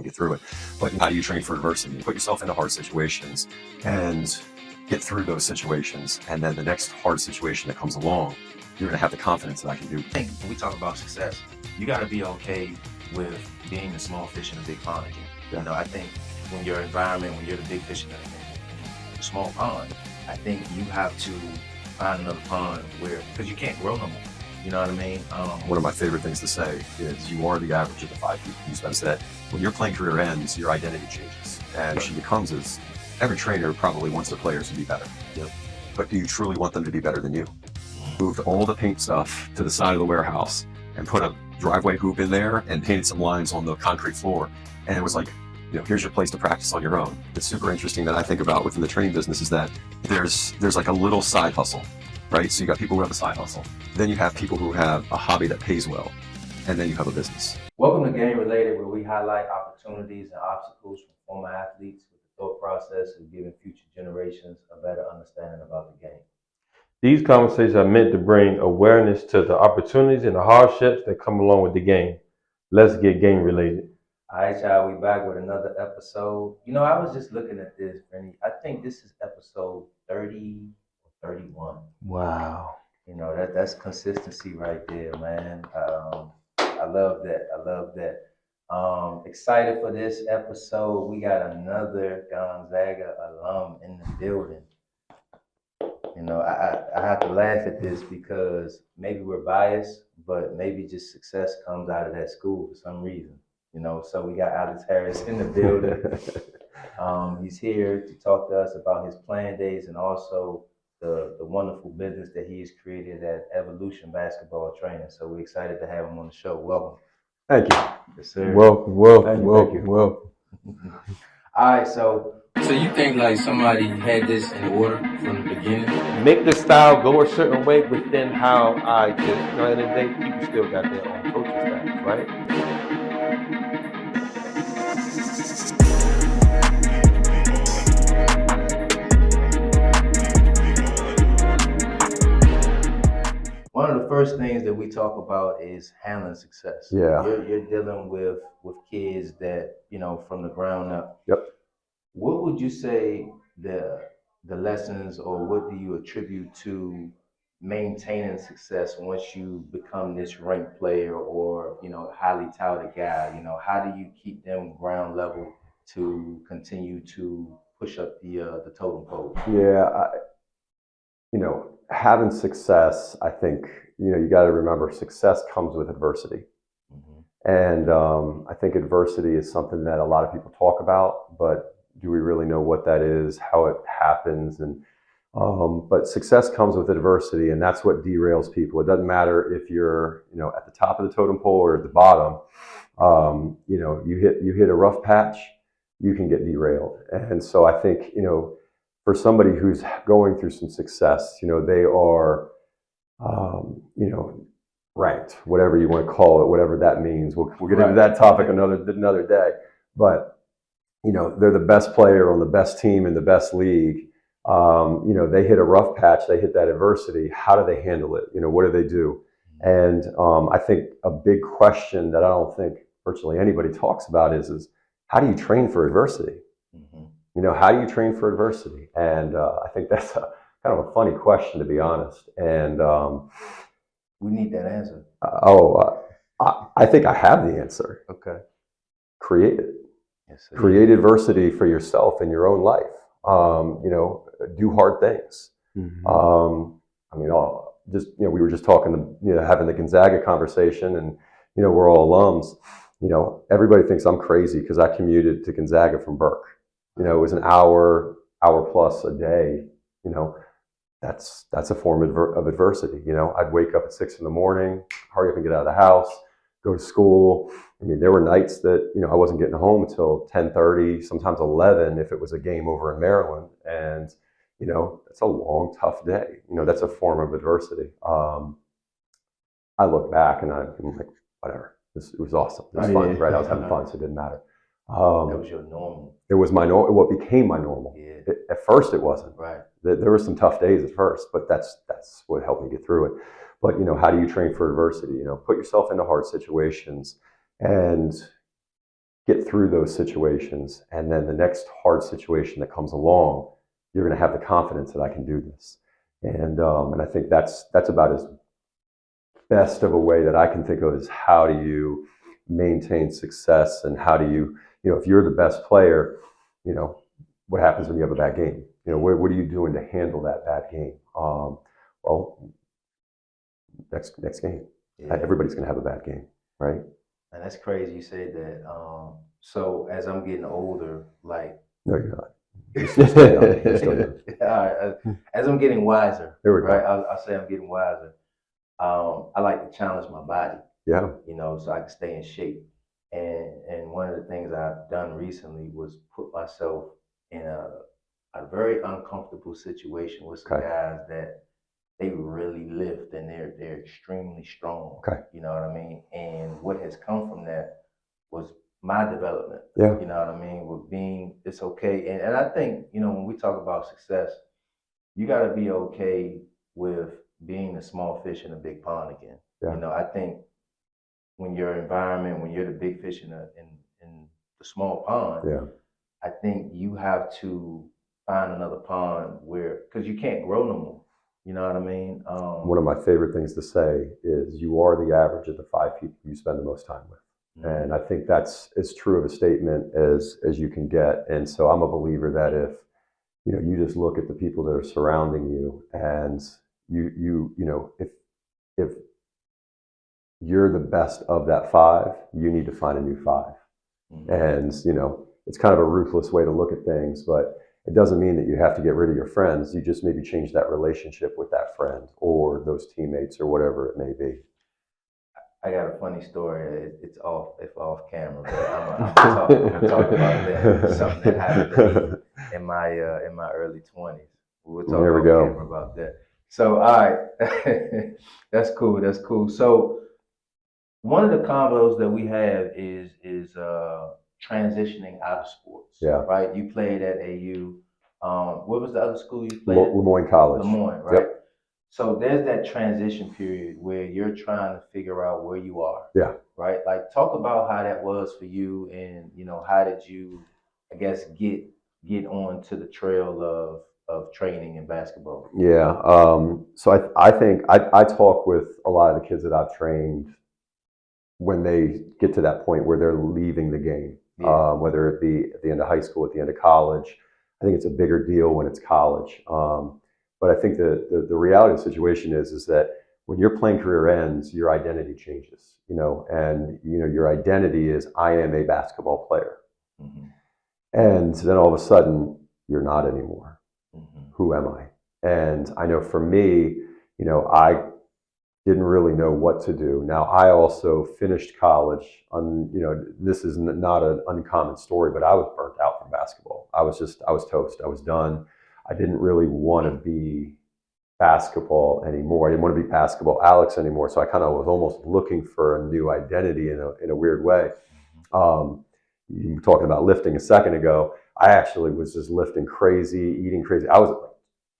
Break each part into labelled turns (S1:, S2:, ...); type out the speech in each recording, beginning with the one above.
S1: and get through it. But how do you train for adversity? You put yourself into hard situations and get through those situations. And then the next hard situation that comes along, you're going to have the confidence that I can do.
S2: I think when we talk about success, you got to be okay with being the small fish in a big pond again.
S1: Yeah.
S2: You know, I think when your environment, when you're the big fish in the small pond, I think you have to find another pond where, because you can't grow no more. You know what I mean?
S1: One of my favorite things to say is you are the average of the 5 people you spend that. When your playing career ends, your identity changes. And she becomes as every trainer probably wants their players to be better.
S2: Yep.
S1: But do you truly want them to be better than you? Moved all the paint stuff to the side of the warehouse and put a driveway hoop in there and painted some lines on the concrete floor. And it was like, here's your place to practice on your own. It's super interesting that I think about within the training business is that there's like a little side hustle, right? So you got people who have a side hustle. Then you have people who have a hobby that pays well. And then you have a business.
S3: Welcome to Game Related, where we highlight opportunities and obstacles from former athletes with the thought process of giving future generations a better understanding about the game.
S4: These conversations are meant to bring awareness to the opportunities and the hardships that come along with the game. Let's get game related.
S3: All right, y'all, we back with another episode. I was just looking at this, Bernie. I think this is episode 30 or 31.
S4: Wow.
S3: That's consistency right there, man. I love that. Excited for this episode. We got another Gonzaga alum in the building. I have to laugh at this because maybe we're biased, but maybe just success comes out of that school for some reason. So we got Alex Harris in the building. He's here to talk to us about his playing days and also the wonderful business that he's created at Evolution Basketball Training. So we're excited to have him on the show. Welcome.
S4: Thank you.
S3: Yes, sir.
S4: Welcome.
S3: All right, so
S2: you think like somebody had this in order from the beginning?
S4: Make the style go a certain way within how I just, at the end of the day, people still got their own coaching styles, right?
S3: one of the first things that we talk about is handling success.
S4: Yeah.
S3: You're dealing with kids that, from the ground up.
S4: Yep.
S3: What would you say the lessons, or what do you attribute to maintaining success once you become this ranked player or, highly touted guy? How do you keep them ground level to continue to push up the totem pole?
S4: Yeah. Having success, I think, you got to remember success comes with adversity.
S3: Mm-hmm.
S4: And I think adversity is something that a lot of people talk about, but do we really know what that is, how it happens? And but success comes with adversity, and that's what derails people. It doesn't matter if you're, at the top of the totem pole or at the bottom. You hit a rough patch, you can get derailed. And so I think, for somebody who's going through some success, they are, ranked, whatever you want to call it, whatever that means. We'll get into that topic another day. But they're the best player on the best team in the best league. They hit a rough patch, they hit that adversity. How do they handle it? What do they do? And I think a big question that I don't think virtually anybody talks about is how do you train for adversity?
S3: Mm-hmm.
S4: How do you train for adversity? And I think that's kind of a funny question, to be honest. And
S3: we need that answer.
S4: I think I have the answer.
S3: Okay.
S4: Create it.
S3: Yes,
S4: create adversity for yourself in your own life. Do hard things.
S3: Mm-hmm.
S4: We were just talking, having the Gonzaga conversation, and we're all alums. Everybody thinks I'm crazy because I commuted to Gonzaga from Burke. It was an hour plus a day. That's a form of adversity. I'd wake up at 6 a.m, hurry up and get out of the house, go to school. There were nights that, I wasn't getting home until 10:30, sometimes 11 if it was a game over in Maryland. And, it's a long, tough day. That's a form of adversity. I look back and I'm like, whatever. It was awesome. It was fun, right? I was having fun, so it didn't matter.
S3: That was your normal.
S4: It was my normal, what became my normal.
S3: Yeah.
S4: At first it wasn't.
S3: Right.
S4: There were some tough days at first, but that's what helped me get through it. But, how do you train for adversity? Put yourself into hard situations and get through those situations, and then the next hard situation that comes along, you're going to have the confidence that I can do this. And I think that's about as best of a way that I can think of is how do you maintain success, and how do you, if you're the best player, what happens when you have a bad game? What are you doing to handle that bad game? Well, next game, everybody's going to have a bad game, right?
S3: And that's crazy you said that. So as I'm getting older, like
S4: no, you're not. You're still young. You're still young.
S3: all right, as I'm getting wiser,
S4: There we go.
S3: right? I'll say I'm getting wiser. I like to challenge my body,
S4: Yeah.
S3: so I can stay in shape. And one of the things I've done recently was put myself in a very uncomfortable situation with some guys that they really lift and they're extremely strong.
S4: Okay.
S3: You know what I mean? And what has come from that was my development.
S4: Yeah.
S3: You know what I mean? With being, it's okay. And I think, when we talk about success, you got to be okay with being the small fish in a big pond again.
S4: Yeah.
S3: I think when your environment, when you're the big fish in the the small pond,
S4: yeah.
S3: I think you have to find another pond because you can't grow no more. You know what I mean?
S4: One of my favorite things to say is you are the average of the 5 people you spend the most time with. Mm-hmm. And I think that's as true of a statement as you can get. And so I'm a believer that if, you just look at the people that are surrounding you, and if you're the best of that 5, you need to find a new 5. Mm-hmm. And, it's kind of a ruthless way to look at things, but it doesn't mean that you have to get rid of your friends. You just maybe change that relationship with that friend or those teammates or whatever it may be.
S3: I got a funny story. It's off camera, but I'm gonna talk about that. Something that happened to me in my early 20s. We'll talk off camera about that. So, all right, that's cool. So, one of the combos that we have is transitioning out of sports.
S4: Yeah.
S3: Right. You played at AU. What was the other school you played at?
S4: Lemoyne College.
S3: Lemoyne, right?
S4: Yep.
S3: So there's that transition period where you're trying to figure out where you are.
S4: Yeah.
S3: Right. Like, talk about how that was for you, and how did you, I guess, get on to the trail of training in basketball?
S4: Yeah. So I think I talk with a lot of the kids that I've trained when they get to that point where they're leaving the game. Yeah. Whether it be at the end of high school, at the end of college. I think it's a bigger deal when it's college. But I think the reality of the situation is that when your playing career ends, your identity changes, and your identity is I am a basketball player. Mm-hmm. And then all of a sudden you're not anymore. Mm-hmm. Who am I? And I know for me, I didn't really know what to do. Now, I also finished college this is not an uncommon story, but I was burnt out from basketball. I was toast. I was done. I didn't really want to be basketball anymore. I didn't want to be basketball Alex anymore. So I kind of was almost looking for a new identity in a weird way. You were talking about lifting a second ago. I actually was just lifting crazy, eating crazy. I was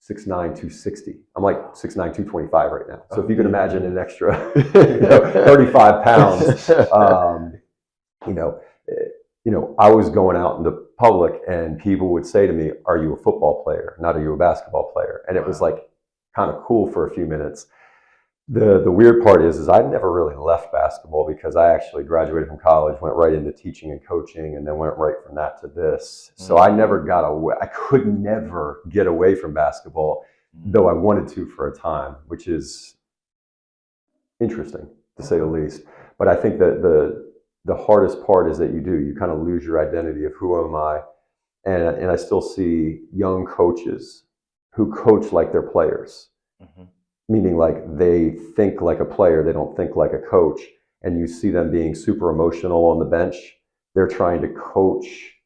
S4: 6'9", 260. I'm like 6'9", 225 right now. So if you can imagine an extra 35 pounds, I was going out into public and people would say to me, "Are you a football player? Not are you a basketball player?" And it was like kind of cool for a few minutes. The weird part is I never really left basketball because I actually graduated from college, went right into teaching and coaching, and then went right from that to this. So I never got away. I could never get away from basketball, though I wanted to for a time, which is interesting to say the least. But I think that the hardest part is that you kind of lose your identity of who am I, and I still see young coaches who coach like they're players. Mm-hmm. Meaning like they think like a player, they don't think like a coach. And you see them being super emotional on the bench. They're trying to coach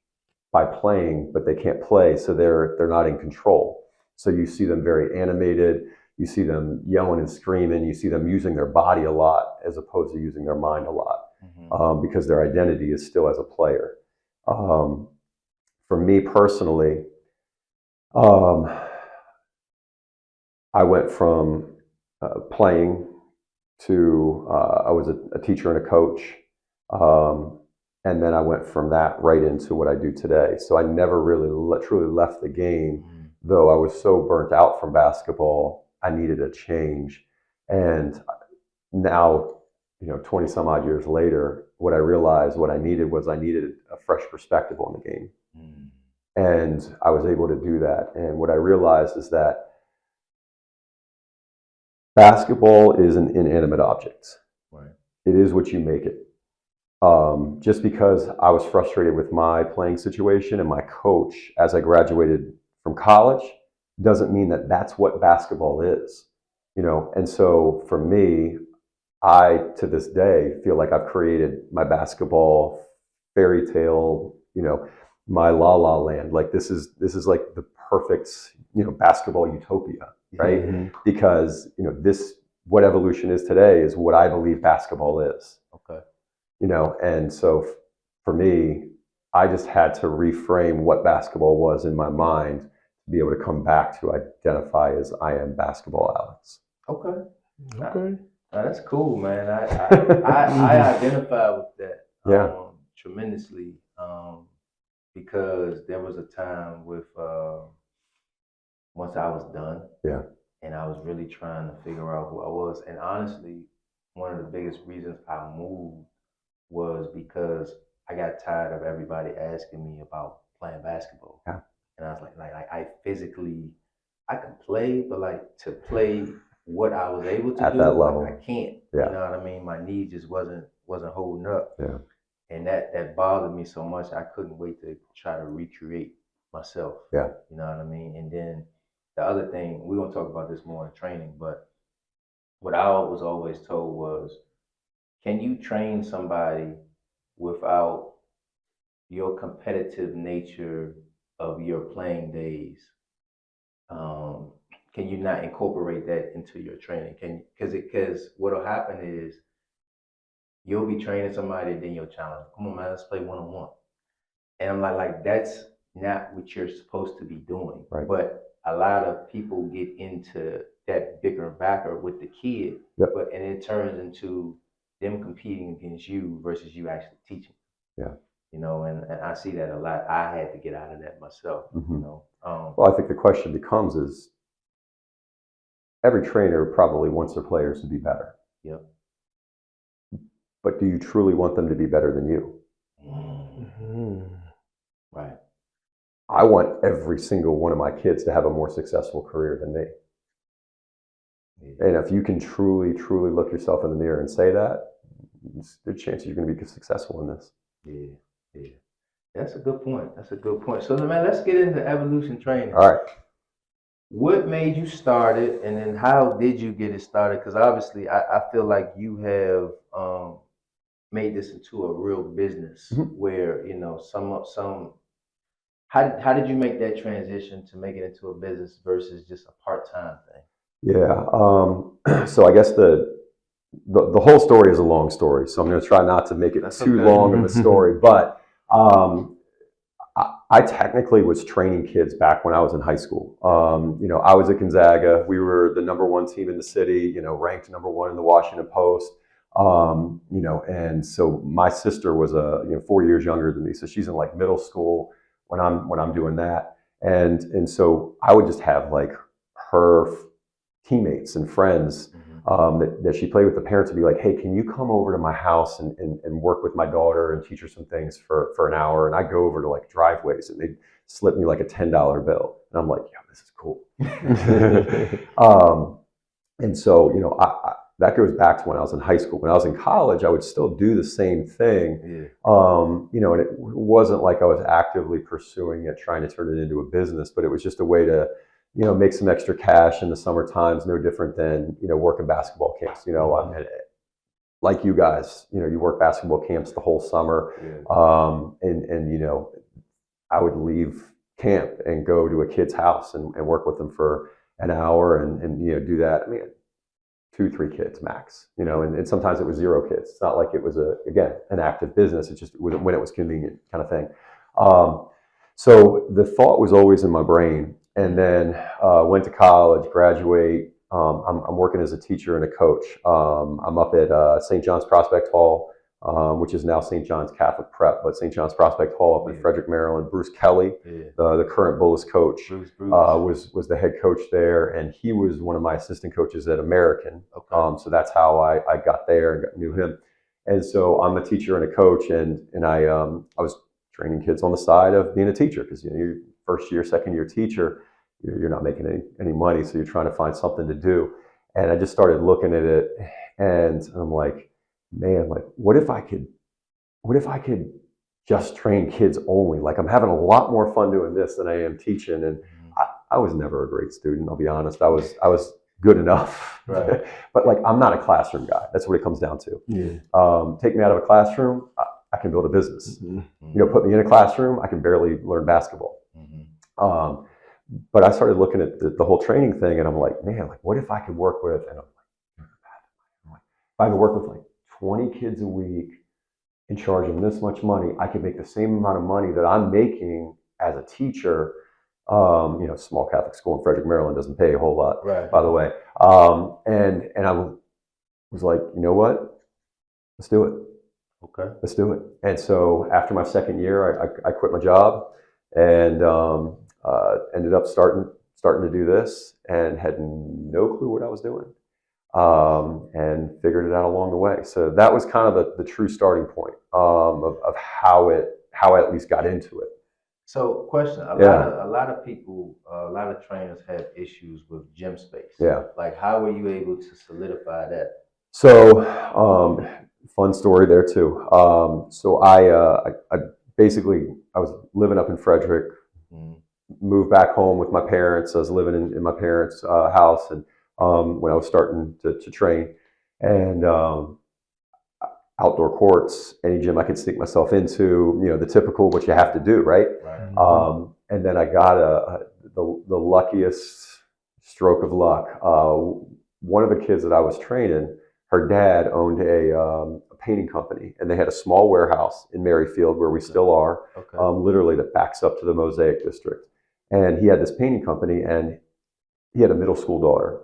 S4: by playing, but they can't play, so they're not in control. So you see them very animated, you see them yelling and screaming, you see them using their body a lot as opposed to using their mind a lot, because their identity is still as a player. For me personally, I went from playing to I was a teacher and a coach, And then I went from that right into what I do today. So I never really truly left the game, though I was so burnt out from basketball, I needed a change. And now, 20 some odd years later, what I realized what I needed was I needed a fresh perspective on the game. And I was able to do that. And what I realized is that basketball is an inanimate object.
S3: Right.
S4: It is what you make it. Just because I was frustrated with my playing situation and my coach as I graduated from college doesn't mean that that's what basketball is, And so for me, I, to this day, feel like I've created my basketball fairy tale, my la la land. Like this is like the perfect, basketball utopia, right?
S3: Mm-hmm.
S4: Because, this, what evolution is today is what I believe basketball is.
S3: Okay.
S4: And so for me, I just had to reframe what basketball was in my mind to be able to come back to identify as I am basketball Alex.
S3: Okay.
S5: Okay.
S3: That's cool, man. I identify with that tremendously because there was a time with once I was done, and I was really trying to figure out who I was. And honestly, one of the biggest reasons I moved was because I got tired of everybody asking me about playing basketball.
S4: Yeah.
S3: And I was like I physically, I could play, but like to play what I was able to
S4: at
S3: do,
S4: that level,
S3: I can't.
S4: Yeah.
S3: You know what I mean? My knee just wasn't holding up.
S4: Yeah.
S3: And that bothered me so much. I couldn't wait to try to recreate myself.
S4: Yeah.
S3: You know what I mean? And then the other thing, we're gonna talk about this more in training, but what I was always told was, can you train somebody without your competitive nature of your playing days? Can you not incorporate that into your training? Because what'll happen is you'll be training somebody, then you'll challenge, come on man, let's play one-on-one. And I'm like that's not what you're supposed to be doing.
S4: Right.
S3: But a lot of people get into that bicker and backer with the kid, and it turns into them competing against you versus you actually teaching.
S4: Yeah.
S3: And I see that a lot. I had to get out of that myself.
S4: Mm-hmm. Well, I think the question becomes is every trainer probably wants their players to be better.
S3: Yep.
S4: But do you truly want them to be better than you?
S3: Mm-hmm. Right.
S4: I want every single one of my kids to have a more successful career than me. Yeah. And if you can truly, truly look yourself in the mirror and say that, there's a good chance you're going to be successful in this.
S3: Yeah. That's a good point. So, man, let's get into evolution training.
S4: All right.
S3: What made you start it, and then how did you get it started? Because obviously, I feel like you have made this into a real business where some. How did you make that transition to make it into a business versus just a part-time thing?
S4: Yeah. So I guess the whole story is a long story, so I'm going to try not to make it too long of a story. But I technically was training kids back when I was in high school. I was at Gonzaga. We were the #1 team in the city. Ranked #1 in the Washington Post. And so my sister was 4 years younger than me, so she's in like middle school when I'm doing that. And so I would just have like her teammates and friends that she played with. The parents would be like, hey, can you come over to my house and work with my daughter and teach her some things for an hour? And I'd go over to like Driveways and they'd slip me like a $10 bill. And I'm like, yeah, this is cool. And so, that goes back to when I was in high school. When I was in college, I would still do the same thing. And it wasn't like I was actively pursuing it, trying to turn it into a business, but it was just a way to, make some extra cash in the summer times, no different than, working basketball camps. Like you guys, you work basketball camps the whole summer. And I would leave camp and go to a kid's house and work with them for an hour and do that. I mean, 2-3 kids max, and sometimes it was 0 kids. It's not like it was an active business. It just was when it was convenient kind of thing. So the thought was always in my brain, and then went to college, graduate. I'm working as a teacher and a coach. I'm up at St. John's Prospect Hall which is now St. John's Catholic Prep, but St. John's Prospect Hall up in Frederick, Maryland. Bruce Kelly, the current Bullis coach, was the head coach there, and he was one of my assistant coaches at American. So that's how I got there and knew him. And so I'm a teacher and a coach, and I was training kids on the side of being a teacher, because you're first year, second year teacher, you're not making any money, so you're trying to find something to do. And I just started looking at it, and I'm like, man, like what if I could just train kids only? Like I'm having a lot more fun doing this than I am teaching. And I was never a great student, I'll be honest. I was good enough, right? But like I'm not a classroom guy. That's what it comes down to. Take me out of a classroom, I can build a business. Put me in a classroom, I can barely learn basketball. But I started looking at the whole training thing, and I'm like, man, like what if I could work with, and if I could work with like 20 kids a week and charge them this much money, I could make the same amount of money that I'm making as a teacher. Small Catholic school in Frederick, Maryland doesn't pay a whole lot, by the way. And I was like, you know what? Let's do it. Okay. Let's do it. And so after my second year, I quit my job and ended up starting to do this, and had no clue what I was doing. And figured it out along the way. So that was kind of the true starting point of how I at least got into it.
S3: So, question: a lot of people, a lot of trainers have issues with gym space. Like, how were you able to solidify that?
S4: So, fun story there too. So I basically I was living up in Frederick, moved back home with my parents. I was living in my parents' house, and when I was starting to train, and outdoor courts, any gym I could sneak myself into, the typical what you have to do, right? And then I got the luckiest stroke of luck. One of the kids that I was training, her dad owned a painting company, and they had a small warehouse in Maryfield, where we still are, literally that backs up to the Mosaic District. And he had this painting company, and he had a middle school daughter.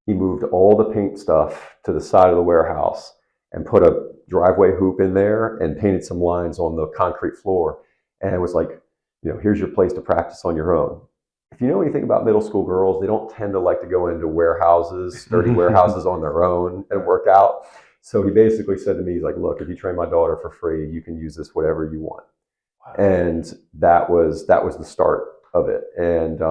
S4: He moved all the paint stuff to the side of the warehouse and put a driveway hoop in there and painted some lines on the concrete floor. And it was like, here's your place to practice on your own. If you know anything about middle school girls, they don't tend to like to go into warehouses, dirty warehouses on their own and work out. So he basically said to me, he's like, look, if you train my daughter for free, you can use this whatever you want. And that was the start of it. And,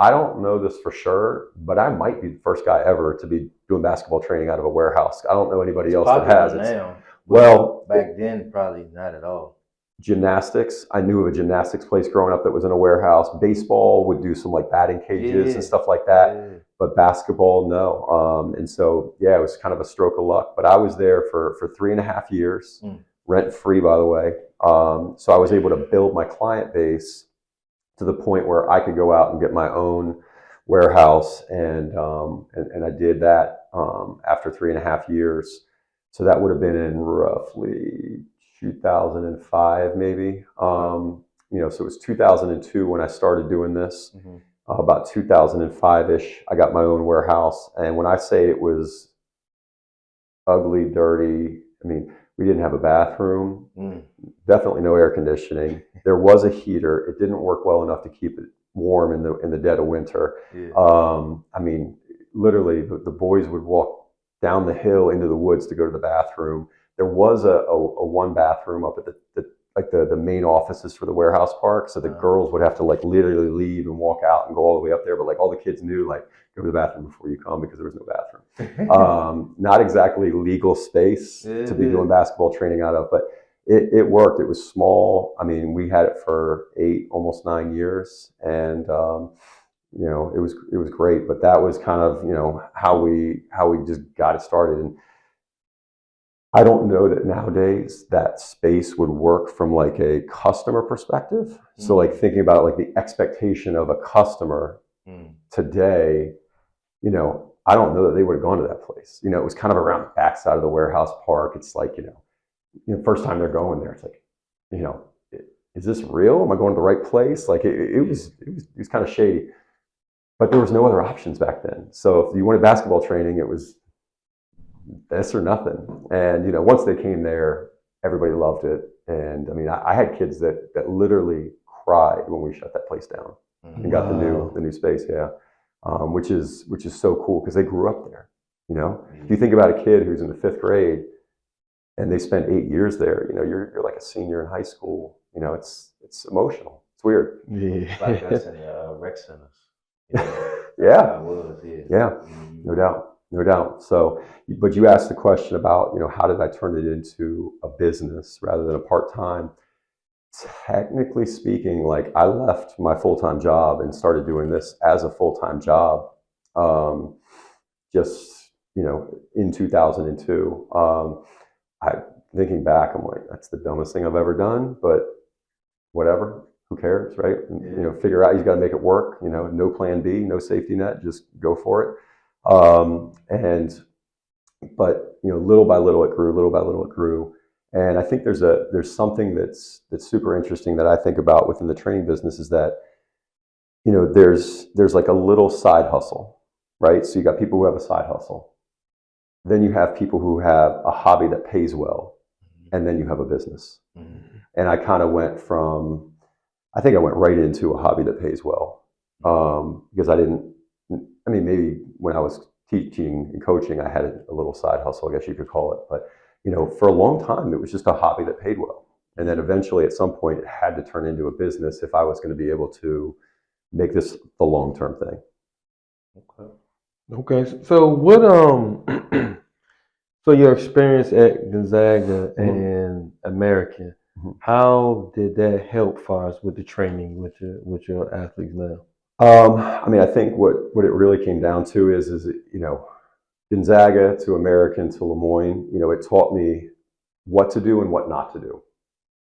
S4: I don't know this for sure, but I might be the first guy ever to be doing basketball training out of a warehouse. I don't know anybody else that has it.
S3: Now, well, back then, probably not at all.
S4: Gymnastics, I knew of a gymnastics place growing up that was in a warehouse. Baseball would do some like batting cages and stuff like that, but basketball, no. And so, it was kind of a stroke of luck, but I was there for 3.5 years, rent free, by the way. So I was able to build my client base to the point where I could go out and get my own warehouse, and I did that after 3.5 years. So that would have been in roughly 2005, maybe. So it was 2002 when I started doing this. About 2005-ish, I got my own warehouse, and when I say it was ugly, dirty, I mean, we didn't have a bathroom, definitely no air conditioning. There was a heater. It didn't work well enough to keep it warm in the dead of winter. I mean, literally, the boys would walk down the hill into the woods to go to the bathroom. There was a one bathroom up at the main offices for the warehouse park, so the girls would have to like literally leave and walk out and go all the way up there. But like all the kids knew, like, go to the bathroom before you come, because there was no bathroom. Not exactly legal space to be doing basketball training out of, but it worked. It was small. I mean, we had it for 8, almost 9 years, and it was great. But that was kind of how we just got it started. And I don't know that nowadays that space would work from like a customer perspective. So like thinking about like the expectation of a customer today, I don't know that they would have gone to that place. It was kind of around the backside of the warehouse park. It's like, first time they're going there, it's like, is this real? Am I going to the right place? Like it was kind of shady, but there was no other options back then. So if you wanted basketball training, it was this or nothing. And, you know, once they came there, everybody loved it. And I mean, I had kids that literally cried when we shut that place down and got the new space. Yeah. Which is so cool because they grew up there. You know, if you think about a kid who's in the 5th grade and they spent 8 years there, you know, you're like a senior in high school. You know, it's emotional. It's weird.
S3: Yeah. Like us in the rec centers.
S4: Yeah.
S3: Yeah.
S4: No doubt. No doubt. So, but you asked the question about, you know, how did I turn it into a business rather than a part-time? Technically speaking, like I left my full-time job and started doing this as a full-time job. Just, you know, in 2002. Thinking back, I'm like, that's the dumbest thing I've ever done, but whatever, who cares, right?
S3: Yeah.
S4: You know, figure out, you got to make it work, you know, no plan B, no safety net, just go for it. But, you know, little by little it grew, little by little it grew. And I think there's something that's super interesting that I think about within the training business is that, you know, there's like a little side hustle, right? So you got people who have a side hustle. Then you have people who have a hobby that pays well. And then you have a business. And I kind of I think I went right into a hobby that pays well. Because maybe when I was teaching and coaching, I had a little side hustle, I guess you could call it. But, you know, for a long time, it was just a hobby that paid well. And then eventually at some point, it had to turn into a business if I was going to be able to make this the long-term thing.
S5: Okay. So what, so your experience at Gonzaga and American, how did that help far as with the training with your athletes now?
S4: I mean, I think what it really came down to is you know, Gonzaga to American to Lemoyne, you know, it taught me what to do and what not to do.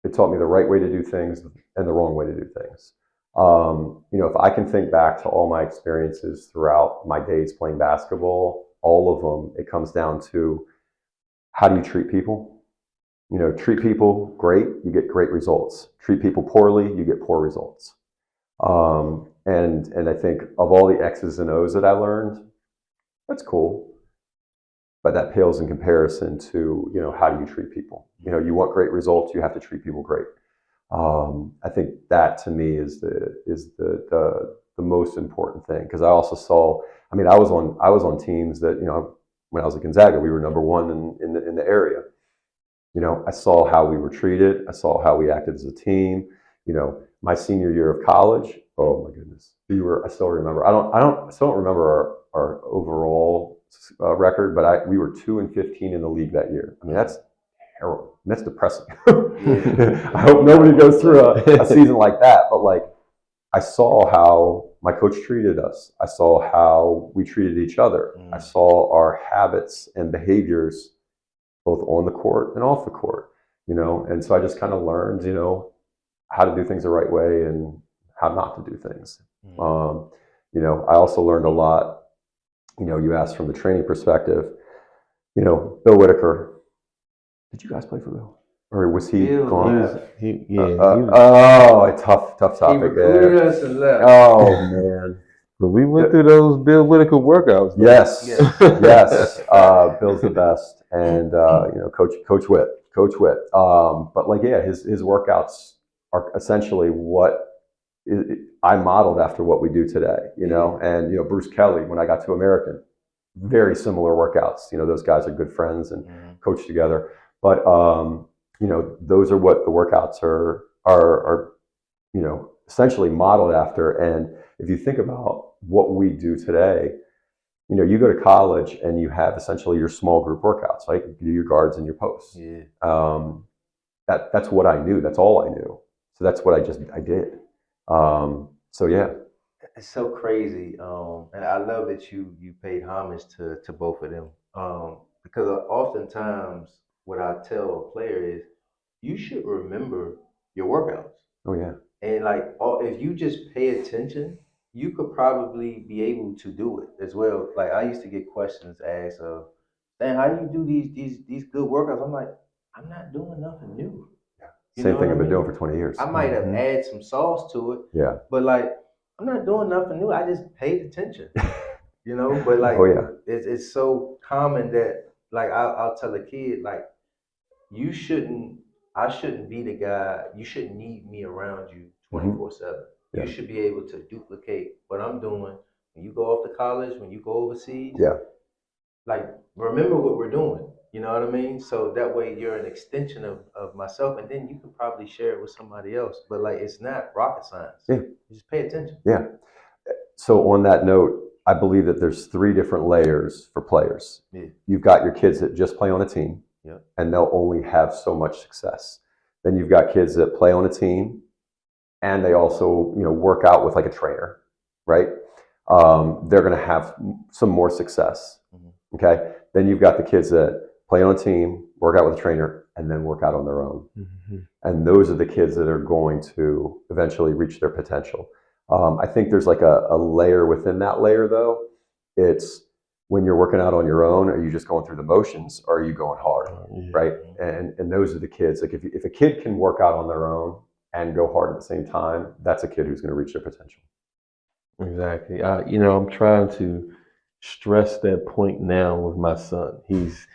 S4: It taught me the right way to do things and the wrong way to do things. You know, if I can think back to all my experiences throughout my days playing basketball, all of them, it comes down to how do you treat people? You know, treat people great, you get great results. Treat people poorly, you get poor results. And I think of all the X's and O's that I learned, that's cool. But that pales in comparison to, you know, how do you treat people? You know, you want great results, you have to treat people great. I think that to me is the most important thing. Because I also saw, I mean, I was on teams that, you know, when I was at Gonzaga, we were number one in the area. You know, I saw how we were treated. I saw how we acted as a team. You know, my senior year of college, oh my goodness, I still remember. I still don't remember our overall record, but we were 2-15 in the league that year. I mean, that's terrible. That's depressing. I hope nobody goes through a season like that. But like, I saw how my coach treated us. I saw how we treated each other. I saw our habits and behaviors both on the court and off the court, you know. And so I just kind of learned, you know, how to do things the right way and how not to do things. You know, I also learned a lot, you know, you asked from the training perspective, you know, Bill Whitaker. Did you guys play for Bill? Or was he gone? A tough topic.
S3: He recruited us and left.
S4: Oh, man.
S5: But we went through those Bill Whitaker workouts. Though.
S4: Yes. Bill's the best. And, you know, Coach Witt. But like, yeah, his workouts are essentially what I modeled after what we do today, you know. And, you know, Bruce Kelly, when I got to American, very similar workouts. You know, those guys are good friends and coach together. But, you know, those are what the workouts are, you know, essentially modeled after. And if you think about what we do today, you know, you go to college and you have essentially your small group workouts, right? You do your guards and your posts.
S3: Yeah.
S4: That's what I knew. That's all I knew. So that's what I did. So yeah.
S3: It's so crazy. And I love that you paid homage to both of them. Because oftentimes what I tell a player is you should remember your workouts.
S4: Oh yeah.
S3: And like, if you just pay attention, you could probably be able to do it as well. Like I used to get questions asked of, "Dan, how do you do these good workouts?" I'm like, I'm not doing nothing new.
S4: Yeah. Same thing I've been doing for 20 years.
S3: I might have added some sauce to it.
S4: Yeah.
S3: But like, I'm not doing nothing new. I just paid attention. You know, but like,
S4: oh yeah,
S3: it's so common that like I'll tell a kid like you shouldn't. I shouldn't be the guy. You shouldn't need me around you 24/7.
S4: Yeah.
S3: You should be able to duplicate what I'm doing when you go off to college, when you go overseas.
S4: Yeah.
S3: Like remember what we're doing. You know what I mean? So that way you're an extension of myself, and then you can probably share it with somebody else. But like it's not rocket science.
S4: Yeah.
S3: You just pay attention.
S4: Yeah. So on that note, I believe that there's 3 different layers for players.
S3: Yeah.
S4: You've got your kids that just play on a team,
S3: Yeah.
S4: and they'll only have so much success. Then you've got kids that play on a team, and they also, work out with like a trainer, right? They're going to have some more success.
S3: Mm-hmm.
S4: Okay. Then you've got the kids that play on a team, work out with a trainer, and then work out on their own.
S5: Mm-hmm.
S4: And those are the kids that are going to eventually reach their potential. I think there's like a layer within that layer, though. It's when you're working out on your own, are you just going through the motions, or are you going hard, right? And those are the kids. Like if a kid can work out on their own and go hard at the same time, that's a kid who's going to reach their potential.
S5: Exactly. I'm trying to stress that point now with my son. He's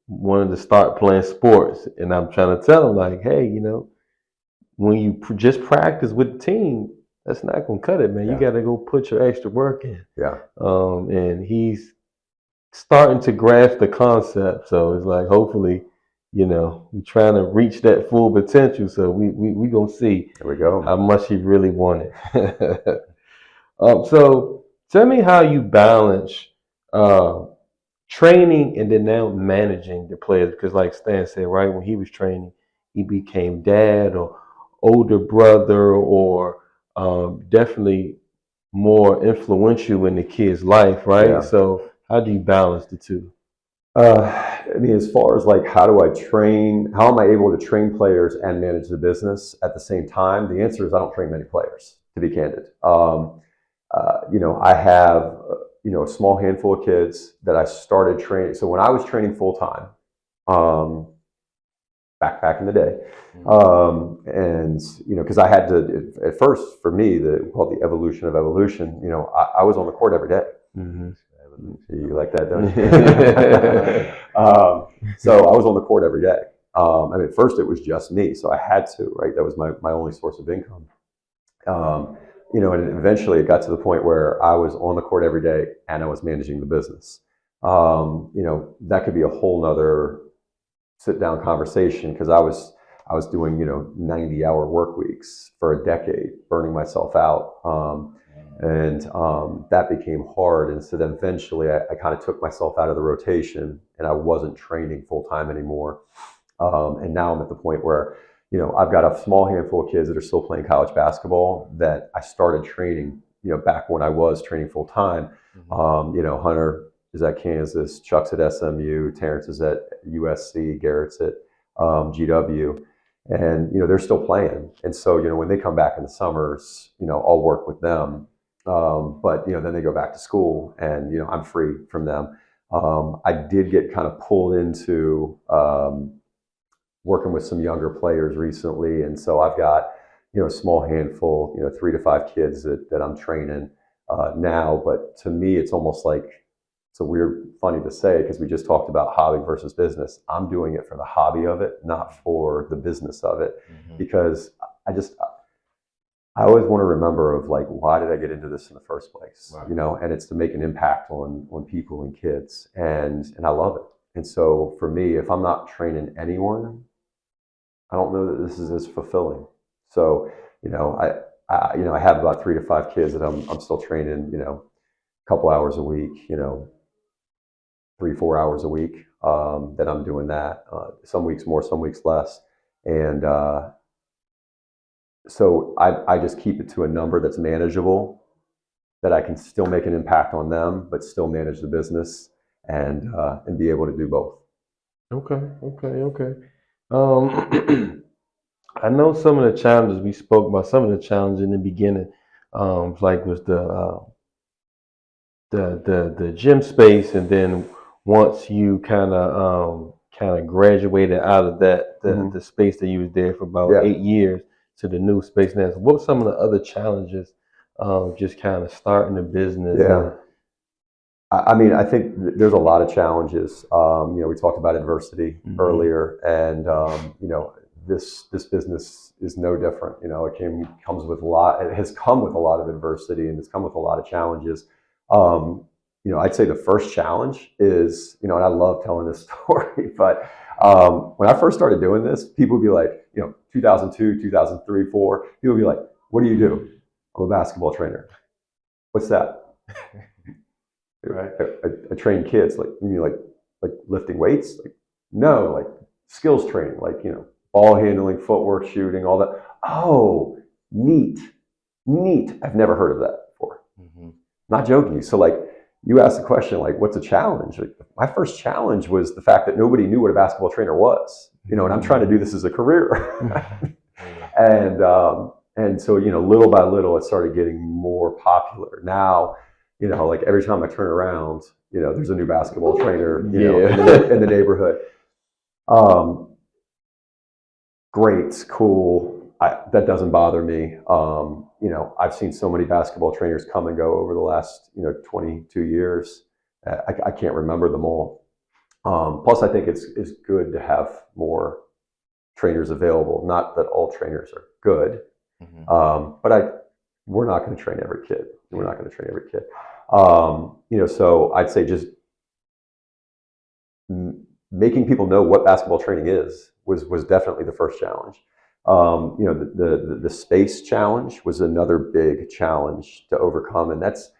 S5: wanted to start playing sports, and I'm trying to tell him like, hey, when you just practice with the team, that's not gonna cut it, man.
S4: Yeah.
S5: You got to go put your extra work in.
S4: Yeah.
S5: And he's starting to grasp the concept. So it's like, hopefully, we're trying to reach that full potential. So we gonna see
S4: There we go.
S5: how much he really wanted. So tell me how you balance training and then now managing the players, because like Stan said, right, when he was training, he became dad or older brother or definitely more influential in the kid's life, right?
S4: Yeah.
S5: So how do you balance the two?
S4: As far as like how do I train, how am I able to train players and manage the business at the same time? The answer is I don't train many players, to be candid. I have a small handful of kids that I started training. So when I was training full time, back in the day, and because I had to at first, for me, called the evolution of evolution. I was on the court every day.
S5: Mm-hmm.
S4: You like that, don't you? So I was on the court every day. At first it was just me, so I had to, right? That was my only source of income. And eventually it got to the point where I was on the court every day and I was managing the business. That could be a whole nother sit down conversation, because I was doing 90-hour work weeks for a decade, burning myself out. And that became hard. And so then eventually I kind of took myself out of the rotation and I wasn't training full time anymore. And now I'm at the point where, I've got a small handful of kids that are still playing college basketball that I started training, back when I was training full time.
S3: Mm-hmm.
S4: Hunter is at Kansas, Chuck's at SMU, Terrence is at USC, Garrett's at GW. And, they're still playing. And so, when they come back in the summers, I'll work with them. But then they go back to school and, I'm free from them. I did get kind of pulled into working with some younger players recently. And so I've got, a small handful, 3 to 5 kids that I'm training now. But to me, it's almost like, it's a funny to say, because we just talked about hobby versus business. I'm doing it for the hobby of it, not for the business of it, because I always want to remember of like, why did I get into this in the first place?
S3: Right.
S4: And it's to make an impact on people and kids, and I love it. And so for me, if I'm not training anyone, I don't know that this is as fulfilling. So, I have about 3 to 5 kids that I'm still training, a couple hours a week, 3-4 hours a week, that I'm doing that. Some weeks more, some weeks less. And so I just keep it to a number that's manageable, that I can still make an impact on them, but still manage the business and be able to do both.
S5: Okay. I know some of the challenges we spoke about. Some of the challenges in the beginning, like was the gym space, and then once you kind of graduated out of that the space that you was there for about 8 years to the new space now. So what were some of the other challenges, just kind of starting a business?
S4: Yeah. I mean, I think there's a lot of challenges. We talked about adversity earlier, and this business is no different. It has come with a lot of adversity, and it's come with a lot of challenges. I'd say the first challenge is, and I love telling this story, but when I first started doing this, people would be like, 2002, 2003, 2004, people would be like, "What do you do?" "I'm a basketball trainer." "What's that?"
S3: Right.
S4: I train kids. Like, you mean like lifting weights? Like, no, like skills training, like, ball handling, footwork, shooting, all that. "Oh, neat. I've never heard of that before."
S3: Mm-hmm.
S4: Not joking you. So like, you asked the question, like, what's a challenge? Like, my first challenge was the fact that nobody knew what a basketball trainer was, and I'm trying to do this as a career. And so, little by little, it started getting more popular. Now, like every time I turn around, there's a new basketball trainer, in the neighborhood. Great, cool. That doesn't bother me. I've seen so many basketball trainers come and go over the last, 22 years. I can't remember them all. Plus, I think it's good to have more trainers available. Not that all trainers are good, but we're not going to train every kid. We're not going to train every kid. So I'd say just making people know what basketball training is was definitely the first challenge. The space challenge was another big challenge to overcome, and that's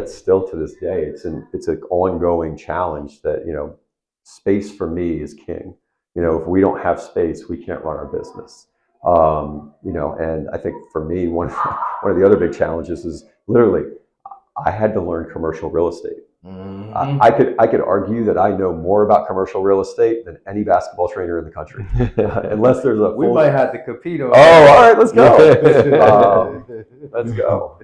S4: still to this day. It's an ongoing challenge that space for me is king. If we don't have space, we can't run our business. And I think for me, one of the other big challenges is literally I had to learn commercial real estate.
S3: Mm-hmm.
S4: I could argue that I know more about commercial real estate than any basketball trainer in the country, unless there's a.
S3: We might have to compete on.
S4: Oh, all right, let's go. Let's go.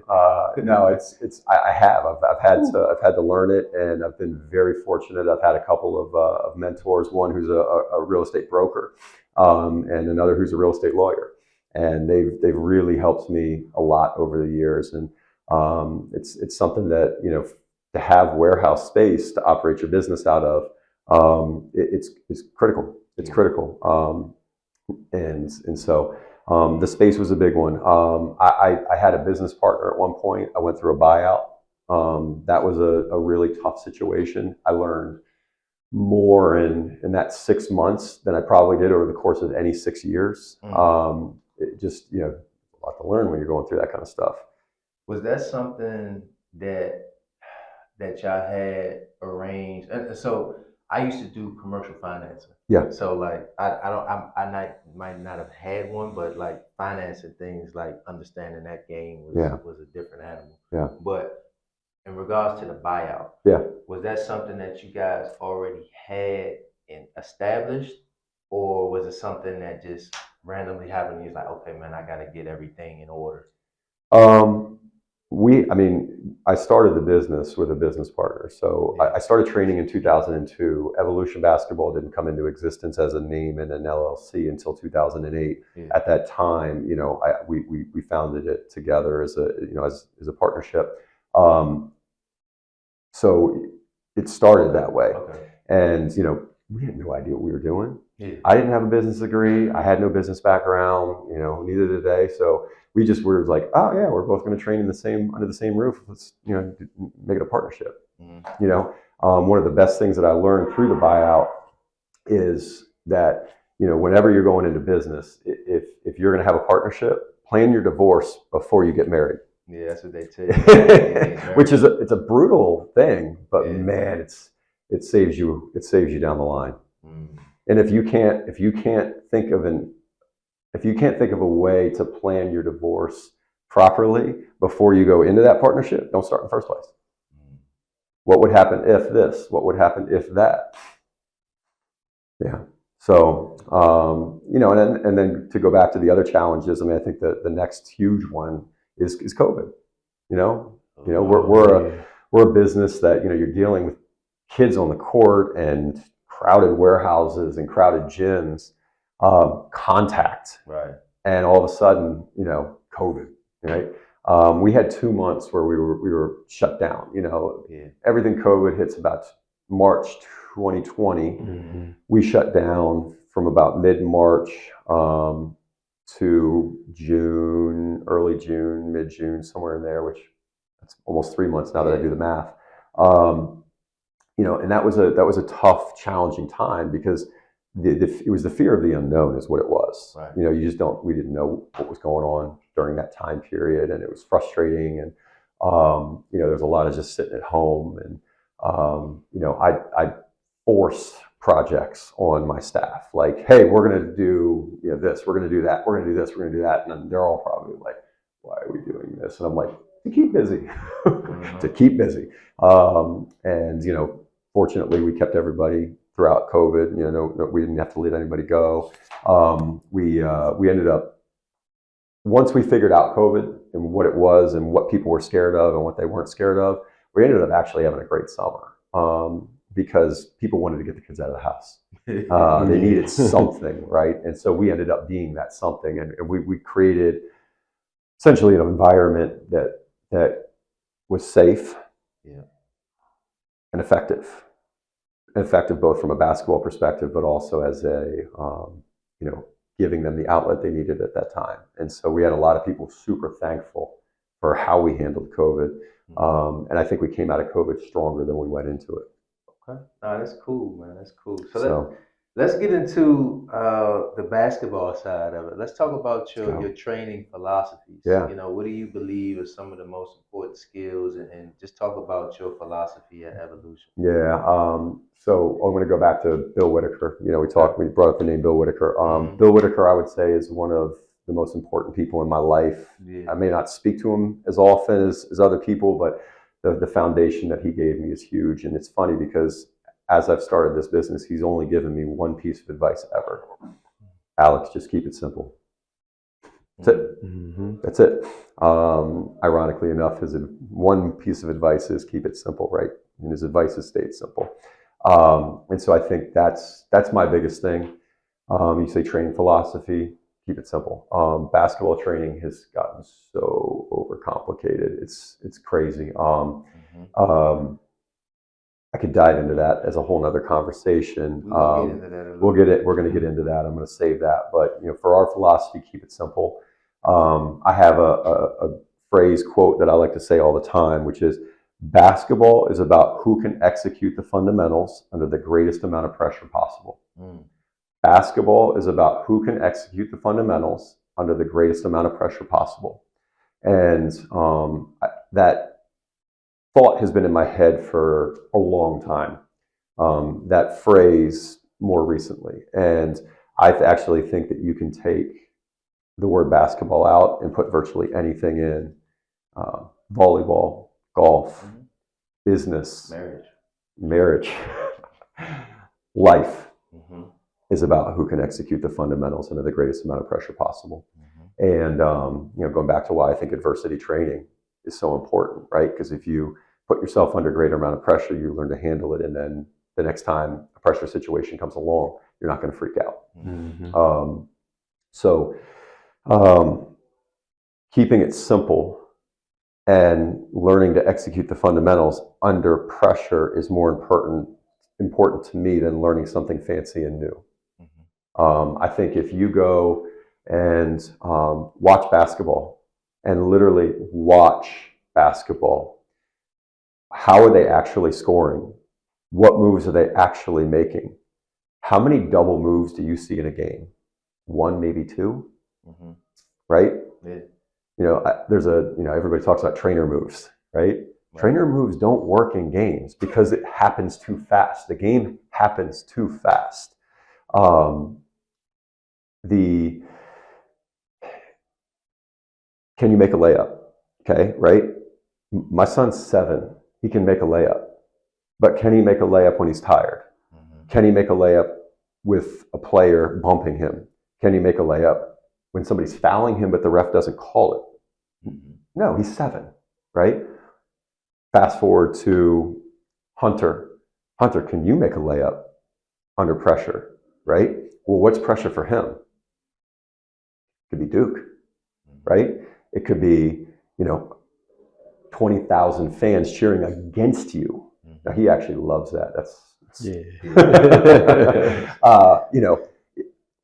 S4: No, I've had to learn it, and I've been very fortunate. I've had a couple of mentors. One who's a real estate broker, and another who's a real estate lawyer, and they've really helped me a lot over the years. And it's something that to have warehouse space to operate your business out of, it's critical. It's critical. And so the space was a big one. I had a business partner at one point. I went through a buyout. That was a really tough situation. I learned more in that 6 months than I probably did over the course of any 6 years. It just, a lot to learn when you're going through that kind of stuff.
S3: Was that something that y'all had arranged? So I used to do commercial financing.
S4: Yeah.
S3: So like I might not have had one, but like financing things, like understanding that game was a different animal.
S4: Yeah.
S3: But in regards to the buyout, was that something that you guys already had and established, or was it something that just randomly happened? And you're like, okay, man, I got to get everything in order.
S4: I started the business with a business partner. So I started training in 2002. Evolution Basketball didn't come into existence as a name in an LLC until 2008. Yeah. At that time, we founded it together as a partnership. So it started that way. Okay. And, we had no idea what we were doing. Yeah. I didn't have a business degree. I had no business background, neither did they. So we were like, oh yeah, we're both going to train under the same roof. Let's, make it a partnership. Mm-hmm. One of the best things that I learned through the buyout is that, whenever you're going into business, if you're going to have a partnership, plan your divorce before you get married.
S3: Yeah, that's what they tell you.
S4: Which is it's a brutal thing, but man, it saves you down the line. Mm. And if you can't think of a way to plan your divorce properly before you go into that partnership, don't start in the first place. Mm. What would happen if this? What would happen if that? Yeah. So, and then to go back to the other challenges, I think that the next huge one is COVID. We're a business that, you're dealing with kids on the court and crowded warehouses and crowded gyms, contact.
S3: Right.
S4: And all of a sudden, COVID, right? We had 2 months where we were shut down. You know,
S3: Yeah.
S4: everything COVID hits about March 2020.
S5: Mm-hmm.
S4: We shut down from about mid-March to June, early June, mid-June, somewhere in there, which that's almost 3 months now that I do the math. You know, and that was a tough, challenging time because it was the fear of the unknown is what it was.
S3: Right.
S4: You know, we didn't know what was going on during that time period, and it was frustrating. And you know, there's a lot of just sitting at home, and you know, I force projects on my staff, like, hey, we're going to do this, we're going to do that, we're going to do this, we're going to do that, and then they're all probably like, why are we doing this? And I'm like, to keep busy, to keep busy. And you know, fortunately, we kept everybody throughout COVID. You know, we didn't have to let anybody go. We ended up, once we figured out COVID and what it was and what people were scared of and what they weren't scared of, we ended up actually having a great summer because people wanted to get the kids out of the house. They needed something, right? And so we ended up being that something, and we created essentially an environment that was safe, and effective. Effective both from a basketball perspective, but also as a you know, giving them the outlet they needed at that time. And so we had a lot of people super thankful for how we handled COVID, and I think we came out of COVID stronger than we went into it.
S3: Okay, no, that's cool, man. That's cool. So let's get into the basketball side of it. Let's talk about your training philosophies.
S4: Yeah.
S3: You know, what do you believe are some of the most important skills, and just talk about your philosophy at Evolution.
S4: Yeah. So I'm going to go back to Bill Whitaker. You know, we brought up the name Bill Whitaker. Bill Whitaker, I would say, is one of the most important people in my life.
S3: Yeah.
S4: I may not speak to him as often as other people, but the foundation that he gave me is huge. And it's funny because as I've started this business, he's only given me one piece of advice ever. Alex, just keep it simple. That's it.
S5: Mm-hmm.
S4: That's it. Ironically enough, his one piece of advice is keep it simple, right? And his advice has stayed simple. And so I think that's my biggest thing. You say training philosophy, keep it simple. Basketball training has gotten so overcomplicated. It's crazy. I could dive into that as a whole nother conversation.
S3: We'll get into that.
S4: We're going to get into that. I'm going to save that. But you know, for our philosophy, keep it simple. I have a phrase quote that I like to say all the time, which is, basketball is about who can execute the fundamentals under the greatest amount of pressure possible. Basketball is about who can execute the fundamentals under the greatest amount of pressure possible. And that thought has been in my head for a long time. That phrase more recently. And I actually think that you can take the word basketball out and put virtually anything in. Volleyball, golf, business, marriage, life is about who can execute the fundamentals under the greatest amount of pressure possible. And you know, going back to why I think adversity training is so important, right? Because if you put yourself under a greater amount of pressure, you learn to handle it, and then the next time a pressure situation comes along, you're not going to freak out. So keeping it simple and learning to execute the fundamentals under pressure is more important to me than learning something fancy and new. I think if you go and watch basketball and literally watch basketball, how are they actually scoring? What moves are they actually making? How many double moves do you see in a game? One, maybe two, right?
S3: Yeah.
S4: You know, everybody talks about trainer moves, right? Trainer moves don't work in games because it happens too fast. The game happens too fast. Can you make a layup? Okay, right? My son's 7. He can make a layup. But can he make a layup when he's tired? Can he make a layup with a player bumping him? Can he make a layup when somebody's fouling him but the ref doesn't call it? No, he's 7, right? Fast forward to Hunter. Hunter, can you make a layup under pressure, right? Well, what's pressure for him? It could be Duke, right? It could be you know, 20,000 fans cheering against you. Now he actually loves that.
S5: Yeah.
S4: You know,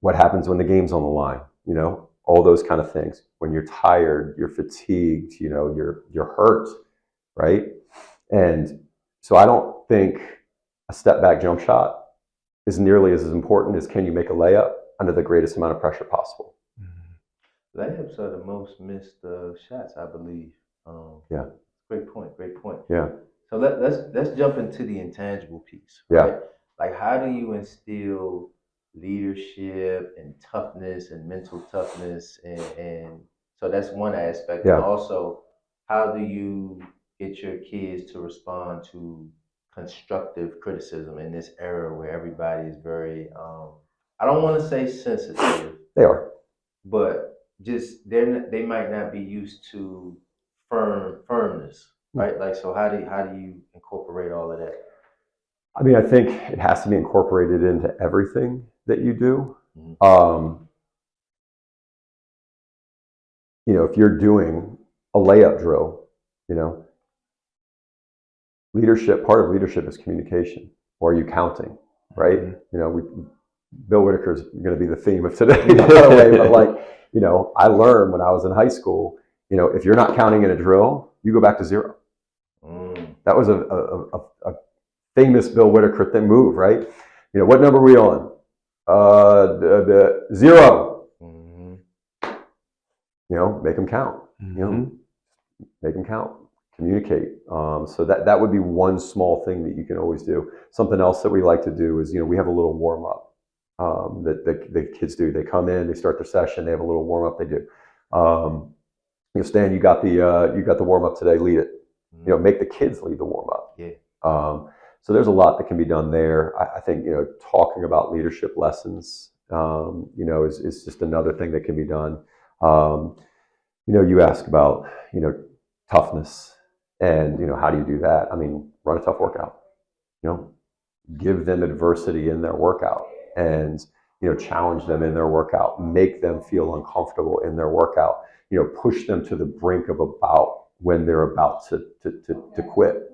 S4: what happens when the game's on the line? You know, all those kind of things. When you're tired, you're fatigued. You know, you're hurt, right? And so I don't think a step back jump shot is nearly as important as can you make a layup under the greatest amount of pressure possible.
S3: Layups are the most missed shots, I believe.
S4: Yeah.
S3: Great point. Great point.
S4: Yeah.
S3: So let's jump into the intangible piece.
S4: Yeah.
S3: Right? Like, how do you instill leadership and toughness and mental toughness, and so that's one aspect.
S4: Yeah.
S3: And also, how do you get your kids to respond to constructive criticism in this era where everybody is very I don't want to say sensitive,
S4: They are.
S3: but just they might not be used to firmness, right? Like, so how do you incorporate all of that?
S4: I mean, I think it has to be incorporated into everything that you do.
S3: Mhm.
S4: You know, if you're doing a layup drill, you know, part of leadership is communication. Or are you counting, right?
S5: Mhm.
S4: You know, Bill Whitaker's going to be the theme of today, by the way. But like, you know, I learned when I was in high school, you know, if you're not counting in a drill, you go back to zero. That was a famous Bill Whitaker move, right? You know, what number are we on? The 0. You know, make them count. You know, make them count. Communicate. So that would be one small thing that you can always do. Something else that we like to do is, you know, we have a little warm up that the kids do. They come in, they start their session, they have a little warm up. They do. You know, Stan, you got the warm up today. Lead it. You know, make the kids lead the warm up.
S3: Yeah.
S4: So there's a lot that can be done there. I think, you know, talking about leadership lessons, you know, is just another thing that can be done. You know, you ask about, you know, toughness and, you know, how do you do that? I mean, run a tough workout, you know, give them adversity in their workout and, you know, challenge them in their workout, make them feel uncomfortable in their workout, you know, push them to the brink of about when they're about to quit.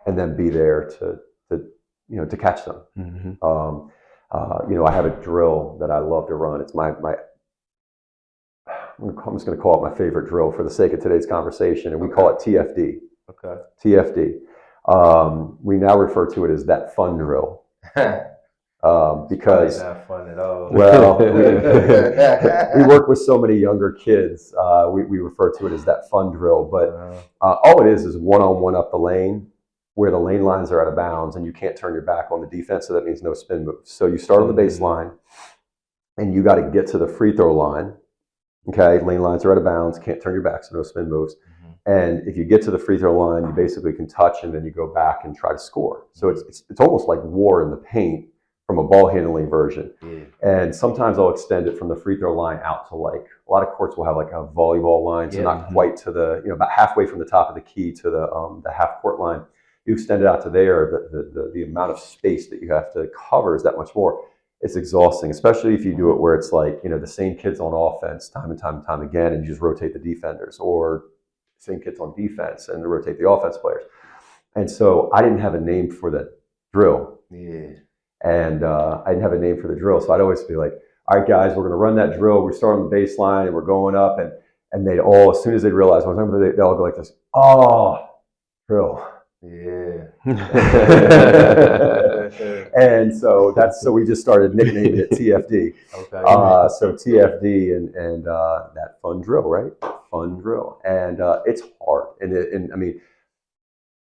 S4: And then be there to you know, to catch them. You know, I have a drill that I love to run. It's my I'm just going to call it my favorite drill for the sake of today's conversation, and we call it TFD.
S3: Okay.
S4: TFD. We now refer to it as that fun drill. Because
S3: not fun at all.
S4: Well, we work with so many younger kids. We refer to it as that fun drill, but all it is one-on-one up the lane, where the lane lines are out of bounds and you can't turn your back on the defense, so that means no spin moves. So you start on the baseline and you got to get to the free throw line. Okay, lane lines are out of bounds, can't turn your back, so no spin moves. And if you get to the free throw line, you basically can touch and then you go back and try to score. So it's almost like war in the paint from a ball handling version. And sometimes I'll extend it from the free throw line out to, like, a lot of courts will have like a volleyball line, so not quite to the, you know, about halfway from the top of the key to the half court line. You extend it out to there, the amount of space that you have to cover is that much more. It's exhausting, especially if you do it where it's like, you know, the same kids on offense time and time again, and you just rotate the defenders, or same kids on defense and rotate the offense players. And so I didn't have a name for the drill. And I didn't have a name for the drill. So I'd always be like, all right, guys, we're going to run that drill. We start on the baseline and we're going up. And they'd all, as soon as they realize what I'm talking about, they'd all go like this, oh, drill. And so we just started nicknaming it TFD. So TFD and that fun drill, right? Fun drill. And it's hard. And I mean,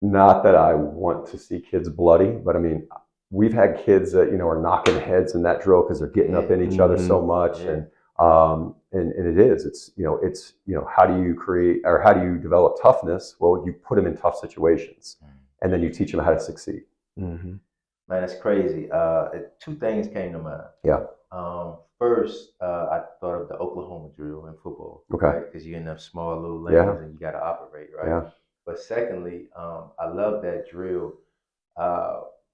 S4: not that I want to see kids bloody, but I mean, we've had kids that, you know, are knocking heads in that drill because they're getting up in each other so much. And it's how do you create, or how do you develop toughness? Well, you put them in tough situations and then you teach them how to succeed.
S3: Man, that's crazy. Two things came to mind. First, I thought of the Oklahoma drill in football.
S4: Okay.
S3: Because you're in them small little lanes and you got to operate, right?
S4: Yeah.
S3: But secondly, I love that drill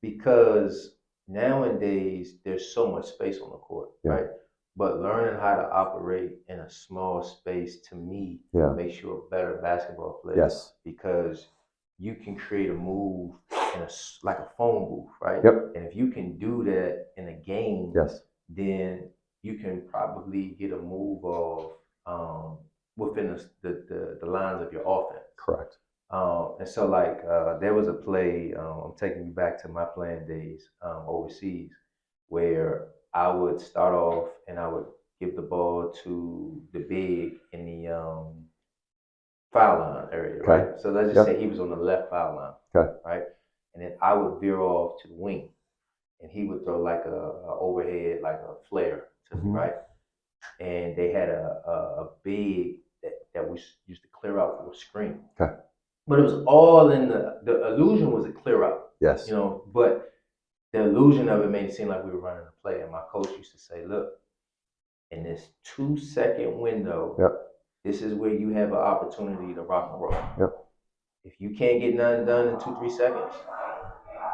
S3: because nowadays there's so much space on the court, right? But learning how to operate in a small space, to me,
S4: Yeah.
S3: makes you a better basketball player.
S4: Yes.
S3: Because you can create a move in like a phone booth, right?
S4: Yep.
S3: And if you can do that in a game,
S4: Yes.
S3: then you can probably get a move off within the lines of your offense.
S4: Correct.
S3: And so, like, there was a play, I'm taking you back to my playing days overseas, where I would start off and I would give the ball to the big in the foul line area,
S4: Okay.
S3: right? So let's just
S4: Yep.
S3: say he was on the left foul line,
S4: Okay.
S3: right? And then I would veer off to the wing, and he would throw like a overhead, like a flare to me,
S4: Mhm.
S3: right? And they had a big that we used to clear out for a screen.
S4: Okay.
S3: But it was all in the illusion was a clear out,
S4: Yes.
S3: you know. But the illusion of it made it seem like we were running a play. And my coach used to say, "Look, in this 2-second window,
S4: Yep.
S3: this is where you have an opportunity to rock and roll.
S4: Yep.
S3: If you can't get nothing done in 2-3 seconds,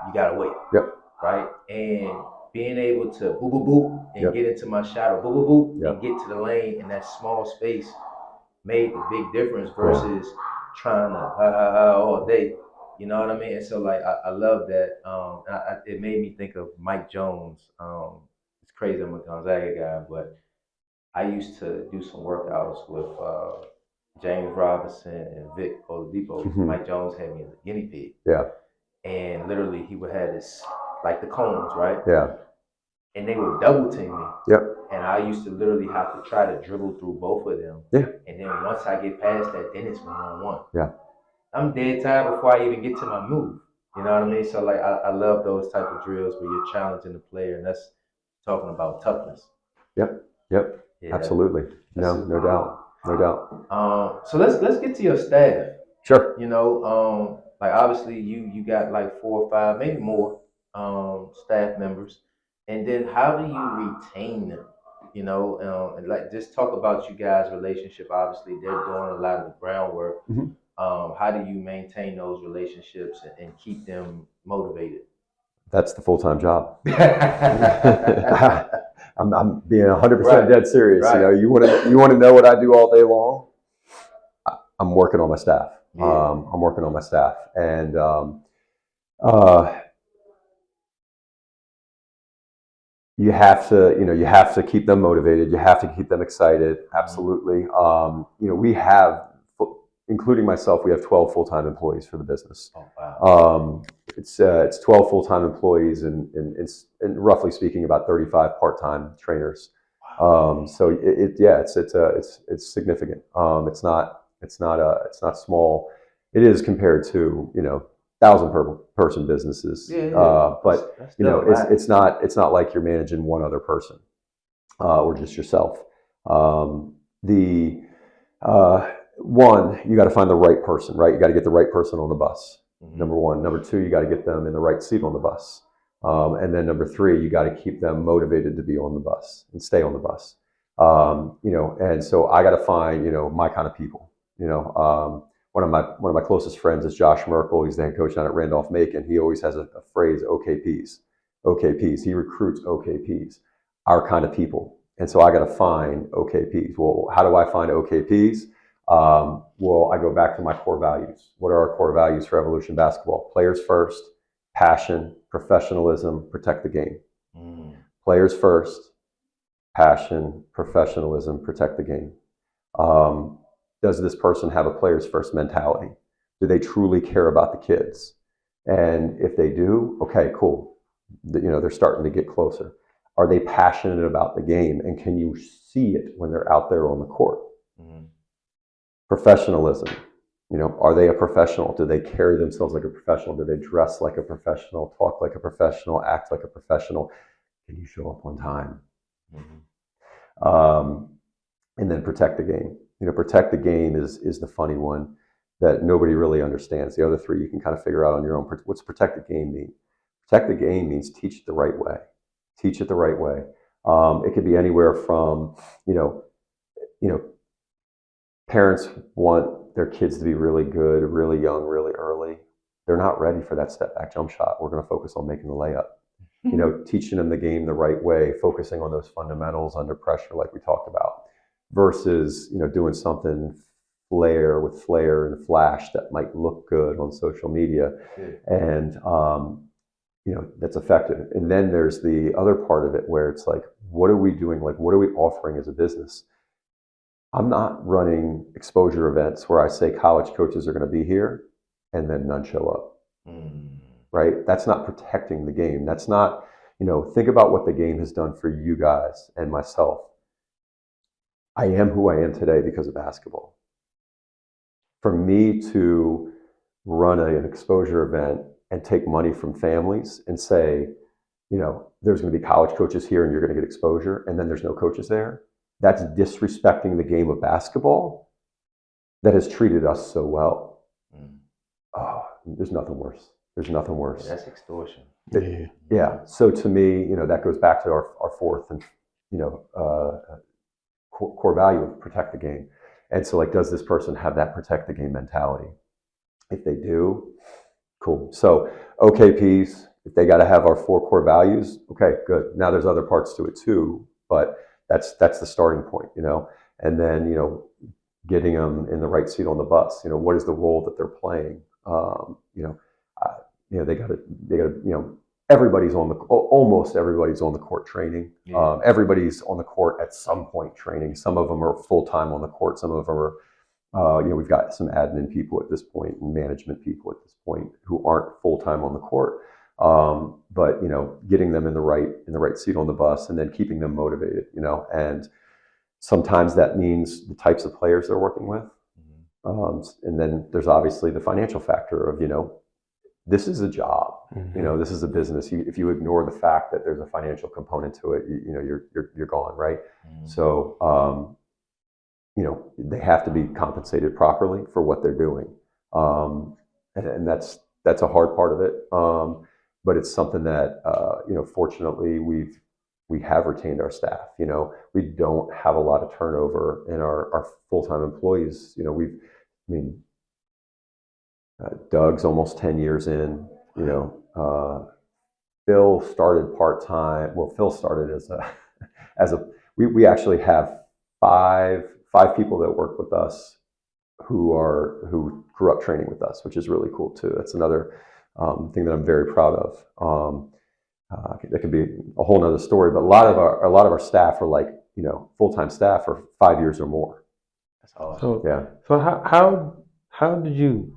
S3: you gotta wait.
S4: Yep.
S3: Right? And being able to boop boop boop and
S4: Yep.
S3: get into my shadow, boop boop boop,
S4: Yep.
S3: and get to the lane in that small space made the big difference versus trying to all day. You know what I mean? And so, like, I love that. And it made me think of Mike Jones. It's crazy, I'm a Gonzaga guy, but I used to do some workouts with James Robinson and Vic Oladipo.
S4: Mhm.
S3: Mike Jones had me as a guinea pig.
S4: Yeah.
S3: And literally, he would have this, like the cones, right?
S4: Yeah.
S3: And they would double team me.
S4: Yep.
S3: And I used to literally have to try to dribble through both of them.
S4: Yeah.
S3: And then once I get past that, then it's 1-on-1.
S4: Yeah.
S3: I'm dead tired before I even get to my move. You know what I mean? So, like, I love those type of drills where you're challenging the player, and that's talking about toughness.
S4: Yep. Yep.
S3: Yeah.
S4: Absolutely. No doubt. No doubt.
S3: So let's get to your staff.
S4: Sure.
S3: You know, like, obviously you got like 4 or 5, maybe more staff members, and then how do you retain them? You know, and like, just talk about you guys' relationship. Obviously, they're doing a lot of the groundwork.
S4: Mhm.
S3: How do you maintain those relationships and keep them motivated?
S4: That's the full-time job. I'm being 100% dead serious.
S3: Right.
S4: You know, you want to know what I do all day long? I'm working on my staff.
S3: Yeah.
S4: I'm working on my staff, and you have to keep them motivated. You have to keep them excited. Absolutely. We have, including myself, we have 12 full-time employees for the business.
S3: Oh, wow.
S4: It's 12 full-time employees and roughly speaking about 35 part-time trainers. So it's significant. It's not small. It is compared to 1,000-person businesses. But it's not like you're managing one other person or just yourself. One, you got to find the right person, right? You got to get the right person on the bus. Mm-hmm. Number one. Number two, you got to get them in the right seat on the bus. And then number three, you got to keep them motivated to be on the bus and stay on the bus. And so I got to find, my kind of people. One of my closest friends is Josh Merkel. He's the head coach down at Randolph-Macon. He always has a phrase, OKPs. OKPs. He recruits OKPs, our kind of people. And so I got to find OKPs. Well, how do I find OKPs? Well, I go back to my core values. What are our core values for Evolution Basketball? Players first, passion, professionalism, protect the game. Mm. Players first, passion, professionalism, protect the game. Does this person have a players first mentality? Do they truly care about the kids? And if they do, okay, cool. They're starting to get closer. Are they passionate about the game? And can you see it when they're out there on the court? Mm-hmm. Professionalism. Are they a professional? Do they carry themselves like a professional? Do they dress like a professional, talk like a professional, act like a professional? Can you show up on time? Mm-hmm. And then protect the game. Protect the game is the funny one that nobody really understands. The other three you can kind of figure out on your own. What's protect the game mean? Protect the game means teach it the right way. Teach it the right way. It could be anywhere from, parents want their kids to be really good, really young, really early. They're not ready for that step back jump shot. We're going to focus on making the layup. you know, teaching them the game the right way, focusing on those fundamentals under pressure, like we talked about, versus, you know, doing something flair and flash that might look good on social media, and you know, that's effective. And then there's the other part of it where it's like, what are we doing? Like, what are we offering as a business? I'm not running exposure events where I say college coaches are going to be here and then none show up. Right? That's not protecting the game. That's not, you know, think about what the game has done for you guys and myself. I am who I am today because of basketball. For me to run an exposure event and take money from families and say, you know, there's going to be college coaches here and you're going to get exposure, and then there's no coaches there, that's disrespecting the game of basketball that has treated us so well. Oh, there's nothing worse. There's nothing worse.
S3: That's extortion.
S4: Yeah. So to me, you know, that goes back to our fourth and, you know, core value of protect the game. And so, like, does this person have that protect the game mentality? If they do, cool. So OKPs, if they got to have our 4 core values, okay, good. Now there's other parts to it too, but that's the starting point, you know. And then, you know, getting them in the right seat on the bus. You know, what is the role that they're playing? You know, they got to, you know, almost everybody's on the court training. Everybody's on the court at some point training. Some of them are full-time on the court. Some of them are, you know, we've got some admin people at this point and management people at this point who aren't full-time on the court. But, you know, getting them in the right seat on the bus and then keeping them motivated, you know, and sometimes that means the types of players they're working with. And then there's obviously the financial factor of, you know, this is a job, you know, this is a business. If you ignore the fact that there's a financial component to it, you know, you're gone, right? So, you know, they have to be compensated properly for what they're doing, and that's a hard part of it. But it's something that, you know, fortunately we have retained our staff. You know, we don't have a lot of turnover in our full-time employees. You know, Doug's almost 10 years in, you know, Phil started part-time. Well, Phil started we actually have five people that work with us who grew up training with us, which is really cool too. That's another thing that I'm very proud of. That could be a whole nother story, but a lot of our staff are, like, you know, full-time staff for 5 years or more.
S3: That's awesome.
S5: So,
S4: Yeah.
S5: So how did you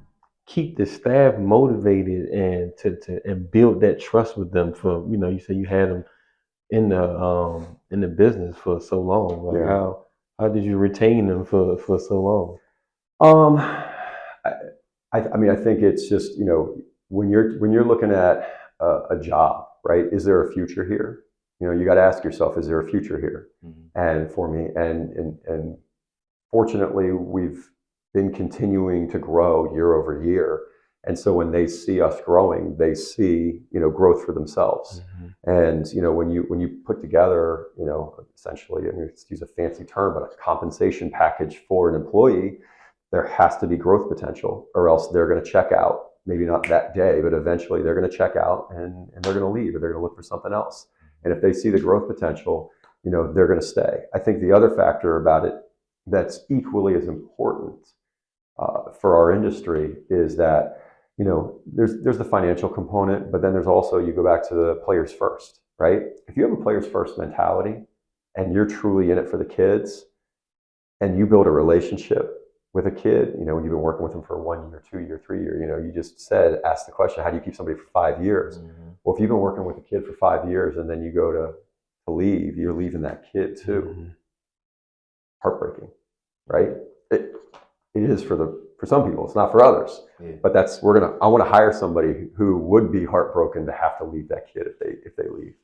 S5: keep the staff motivated and and build that trust with them? For, you know, you say you had them in the business for so long. Like, how did you retain them for so long?
S4: I mean, I think it's just, you know, when you're looking at a job, right? Is there a future here? You know, you got to ask yourself, is there a future here? And for me, and fortunately, we've been continuing to grow year over year. And so when they see us growing, they see, you know, growth for themselves. And, you know, when you put together, you know, essentially, I mean, let's use a fancy term, but a compensation package for an employee, there has to be growth potential, or else they're going to check out. Maybe not that day, but eventually they're going to check out and they're going to leave, or they're going to look for something else. And if they see the growth potential, you know, they're going to stay. I think the other factor about it that's equally as important for our industry is that, you know, there's the financial component, but then there's also, you go back to the players first, right? If you have a players first mentality and you're truly in it for the kids, and you build a relationship with a kid, you know, when you've been working with them for 1 year, 2 year, 3 year, you know, you just asked the question, how do you keep somebody for 5 years? Well, if you've been working with a kid for 5 years and then you go to leave, you're leaving that kid too. Heartbreaking, right? It is for some people. It's not for others. But I want to hire somebody who would be heartbroken to have to leave that kid if they leave.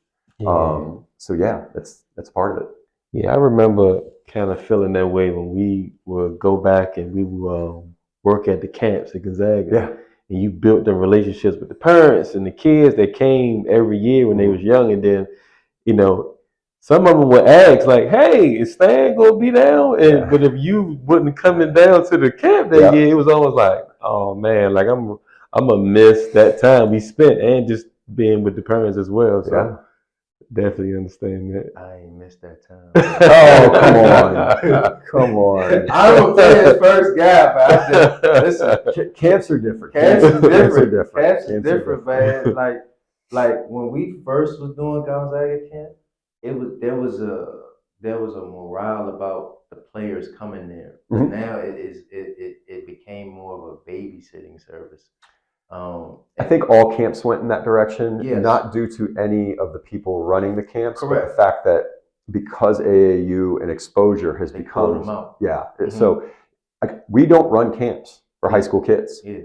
S4: So yeah, that's part of it.
S5: Yeah, I remember kind of feeling that way when we would go back and we would work at the camps at Gonzaga.
S4: Yeah.
S5: And you built the relationships with the parents and the kids that came every year when they was young. And then, you know, some of them would ask, like, hey, is Stan going to be down? And But if you wasn't coming down to the camp that year, it was always like, oh, man, like, I'm going to miss that time we spent and just being with the parents as well. So
S4: Yeah.
S5: definitely understand that.
S3: I ain't missed that time.
S4: Oh, come on. Come on.
S3: I don't play his first gap. I just listen.
S4: Camps are different.
S3: Camps is different.
S4: Camps
S3: Camps is
S4: are
S3: different, man. Like when we first was doing Gonzaga camp, there was a morale about the players coming there. But
S4: Mhm.
S3: now it became more of a babysitting service.
S4: I think all camps went in that direction,
S3: Yes.
S4: not due to any of the people running the camps, but
S3: Correct.
S4: the fact that because AAU and exposure has
S3: They pulled them
S4: become,
S3: out.
S4: yeah.
S3: Mhm.
S4: So like, we don't run camps for high school kids
S3: Yeah.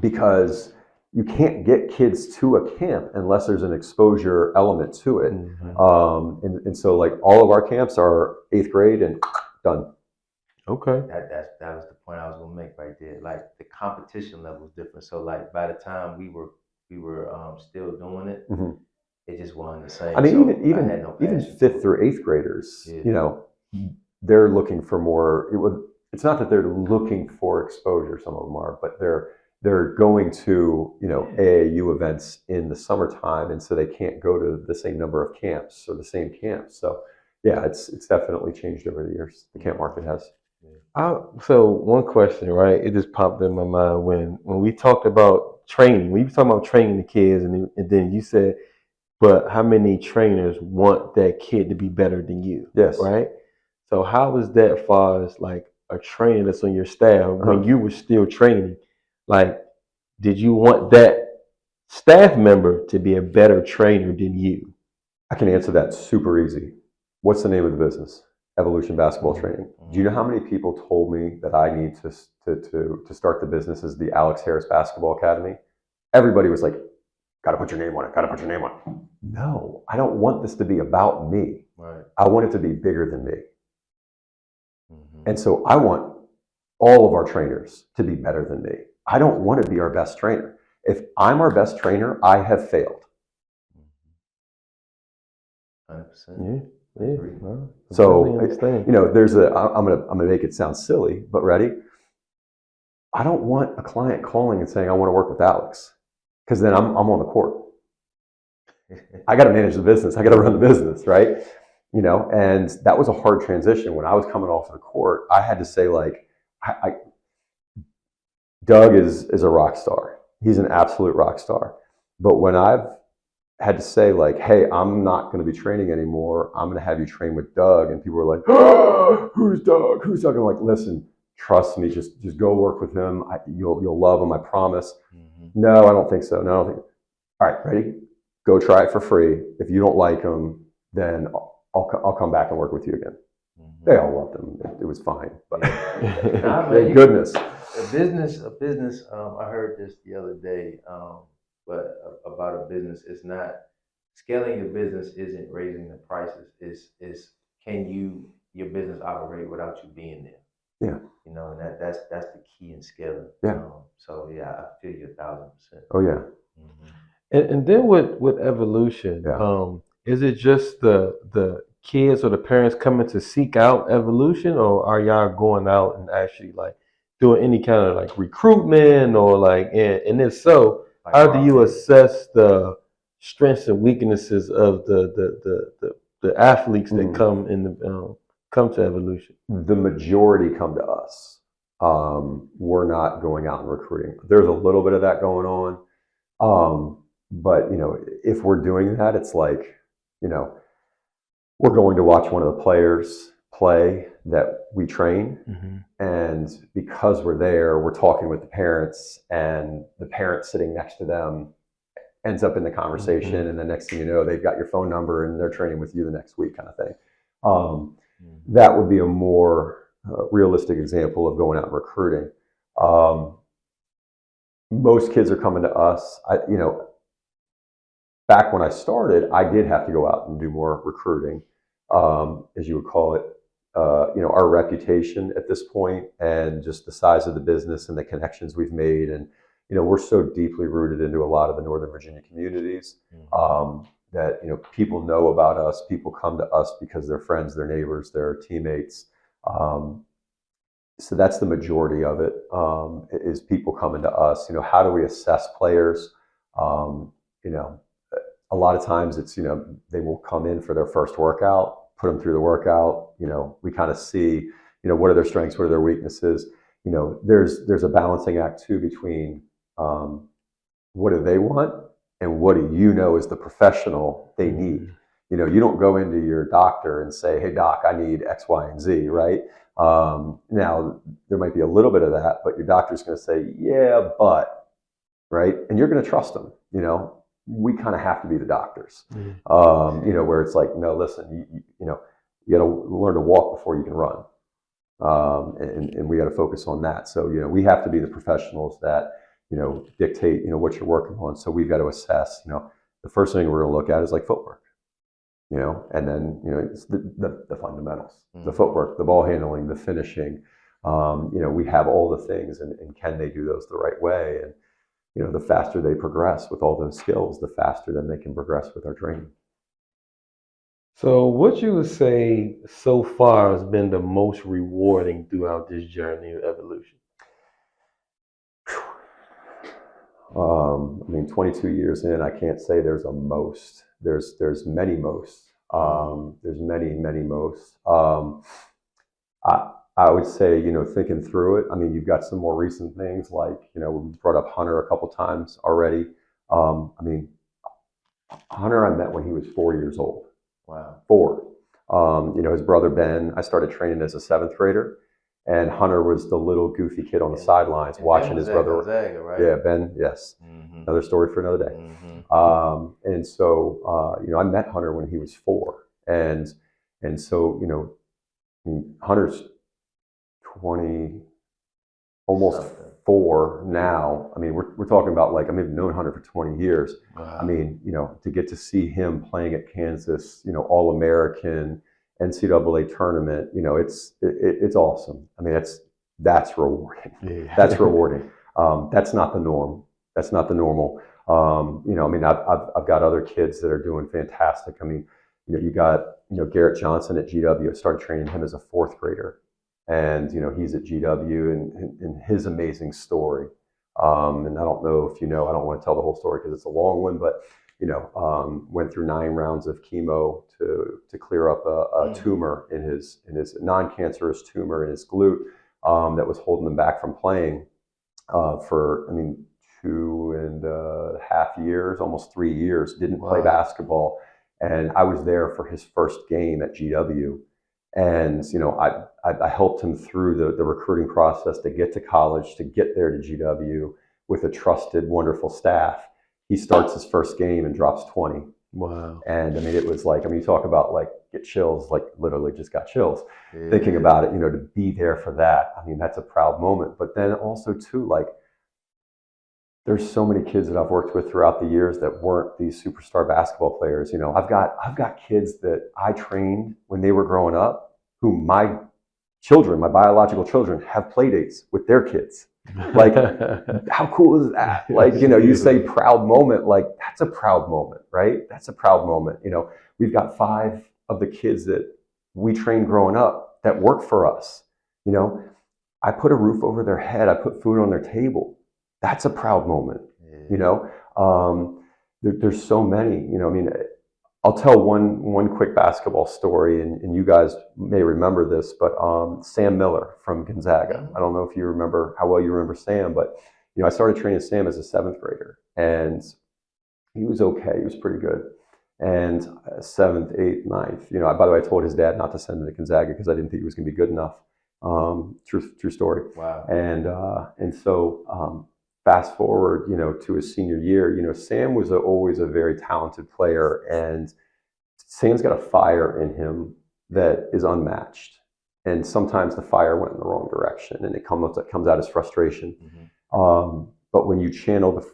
S4: because you can't get kids to a camp unless there's an exposure element to it.
S5: Mhm.
S4: And so like all of our camps are 8th grade and done.
S5: Okay.
S3: That was the point I was gonna make right there. Like the competition level is different. So like by the time we were still doing it,
S4: Mhm.
S3: it just wasn't the same.
S4: I mean,
S3: So
S4: even
S3: I had no
S4: even
S3: passion
S4: 5th
S3: for it.
S4: through 8th graders,
S3: Yeah.
S4: you know, they're looking for more. It's not that they're looking for exposure. Some of them are, but they're going to, you know, AAU events in the summertime, and so they can't go to the same number of camps or the same camps. So yeah, it's definitely changed over the years. The camp market has.
S5: So one question, right? It just popped in my mind when we talked about training. We were talking about training the kids, and then you said, but how many trainers want that kid to be better than you?
S4: Yes.
S5: Right. So how is that as far as like a trainer that's on your staff when you were still training? Like, did you want that staff member to be a better trainer than you?
S4: I can answer that super easy. What's the name of the business? Evolution Basketball
S3: Mhm.
S4: Training. Do you know how many people told me that I need to start the business as the Alex Harris Basketball Academy? Everybody was like, "Got to put your name on it. Got to put your name on it." No, I don't want this to be about me.
S3: Right.
S4: I want it to be bigger than me.
S3: Mhm.
S4: And so I want all of our trainers to be better than me. I don't want to be our best trainer. If I'm our best trainer, I have failed.
S3: 100%.
S5: Yeah. Yeah.
S3: Agree.
S5: Well, I
S4: So,
S5: definitely understand.
S4: you know, I'm gonna make it sound silly, but ready? I don't want a client calling and saying, "I want to work with Alex," because then I'm on the court. I got to manage the business. I got to run the business, right? You know, and that was a hard transition. When I was coming off the court, I had to say, like, Doug is a rock star. He's an absolute rock star. But when I've had to say, like, "Hey, I'm not going to be training anymore. I'm going to have you train with Doug," and people were like, "Oh, who's Doug? Who's Doug?" I'm like, "Listen, trust me. Just go work with him. You'll love him. I promise."
S3: Mhm.
S4: No, I don't think so. No, I don't think. All right, ready? Go try it for free. If you don't like him, then I'll come back and work with you again.
S3: Mhm.
S4: They all loved him. It was fine. But
S3: Nah, man,
S4: thank goodness.
S3: A business. I heard this the other day. But about a business, it's not scaling your business. Isn't raising the prices. Is can your business operate without you being there?
S4: Yeah.
S3: You know, and that's the key in scaling.
S4: Yeah.
S3: So yeah, I feel you 1,000%.
S4: Oh yeah.
S3: Mhm.
S5: And then with evolution,
S4: Yeah.
S5: is it just the kids or the parents coming to seek out evolution, or are y'all going out and actually like doing any kind of like recruitment or like, and if so,
S3: Like
S5: how do you
S3: marketing.
S5: assess the strengths and weaknesses of the athletes that
S4: Mhm.
S5: come to evolution?
S4: The majority come to us. We're not going out and recruiting. There's a little bit of that going on. But you know, if we're doing that, it's like, you know, we're going to watch one of the players play that we train. And because we're there, we're talking with the parents, and the parent sitting next to them ends up in the conversation.
S5: Mhm.
S4: And the next thing you know, they've got your phone number and they're training with you the next week, kind of thing.
S3: Mhm.
S4: That would be a more realistic example of going out and recruiting. Most kids are coming to us. You know, back when I started, I did have to go out and do more recruiting, as you would call it. You know, our reputation at this point, and just the size of the business and the connections we've made, and you know, we're so deeply rooted into a lot of the Northern Virginia communities, that you know, people know about us. People come to us because they're friends, their neighbors, their teammates. So that's the majority of it. Is people coming to us. You know, how do we assess players? You know, a lot of times it's, they will come in for their first workout, put them through the workout. We kind of see, what are their strengths, what are their weaknesses. There's a balancing act too between what do they want and what do you know as the professional they need. You don't go into your doctor and say, hey doc, I need X, Y, and Z, right? Now there might be a little bit of that, but your doctor's going to say, yeah, but, right? And you're going to trust them. We kind of have to be the doctors, where it's like, no, listen, you got to learn to walk before you can run. And we got to focus on that. So, we have to be the professionals that, dictate, what you're working on. So we've got to assess, the first thing we're going to look at is like footwork, and then, it's the fundamentals, the footwork, the ball handling, the finishing. We have all the things, and can they do those the right way? And, the faster they progress with all those skills, the faster then they can progress with our training.
S5: So what you would say so far has been the most rewarding throughout this journey of evolution?
S4: 22 years in, I can't say there's a most. There's many most. There's many most. I would say, thinking through it, you've got some more recent things like, we brought up Hunter a couple times already. Hunter I met when he was 4 years old.
S3: Wow.
S4: 4. His brother Ben, I started training as a 7th grader, and Hunter was the little goofy kid on the sidelines watching his brother.
S3: Gonzaga, right?
S4: Yeah, Ben, yes. Another story for another day. And so, I met Hunter when he was 4. And so, Hunter's 20, almost
S3: Something.
S4: 4 now. We're talking about like, I've known Hunter for 20 years.
S5: Wow.
S4: To get to see him playing at Kansas, All-American, NCAA tournament, it's awesome. That's rewarding.
S5: Yeah.
S4: That's rewarding. That's not the norm. That's not the normal. I've got other kids that are doing fantastic. You got, Garrett Johnson at GW. I started training him as a 4th grader. And, he's at GW and his amazing story. And I don't know if I don't want to tell the whole story because it's a long one, but, went through 9 rounds of chemo to clear up a tumor in his non-cancerous tumor in his glute that was holding him back from playing for 2.5 years, almost 3 years, didn't play basketball. And I was there for his first game at GW. And, I helped him through the recruiting process to get to college, to get there to GW with a trusted, wonderful staff. He starts his first game and drops 20.
S5: Wow.
S4: And it was like, you talk about like get chills, like literally just got chills thinking about it, to be there for that. That's a proud moment. But then also too, like, there's so many kids that I've worked with throughout the years that weren't these superstar basketball players. I've got kids that I trained when they were growing up, who my biological children, have play dates with their kids. Like, how cool is that? Like, you say proud moment, like that's a proud moment, right? That's a proud moment. We've got 5 of the kids that we trained growing up that work for us. I put a roof over their head. I put food on their table. That's a proud moment. There's so many, I'll tell one quick basketball story, and you guys may remember this, but Sam Miller from Gonzaga. I don't know if you remember how well you remember Sam, but I started training Sam as a 7th grader, and he was okay. He was pretty good. And 7th, 8th, 9th, by the way, I told his dad not to send him to Gonzaga because I didn't think he was going to be good enough. True story.
S3: Wow.
S4: And so fast forward, to his senior year, Sam was always a very talented player, and Sam's got a fire in him that is unmatched. And sometimes the fire went in the wrong direction, and it comes out as frustration. But when you channel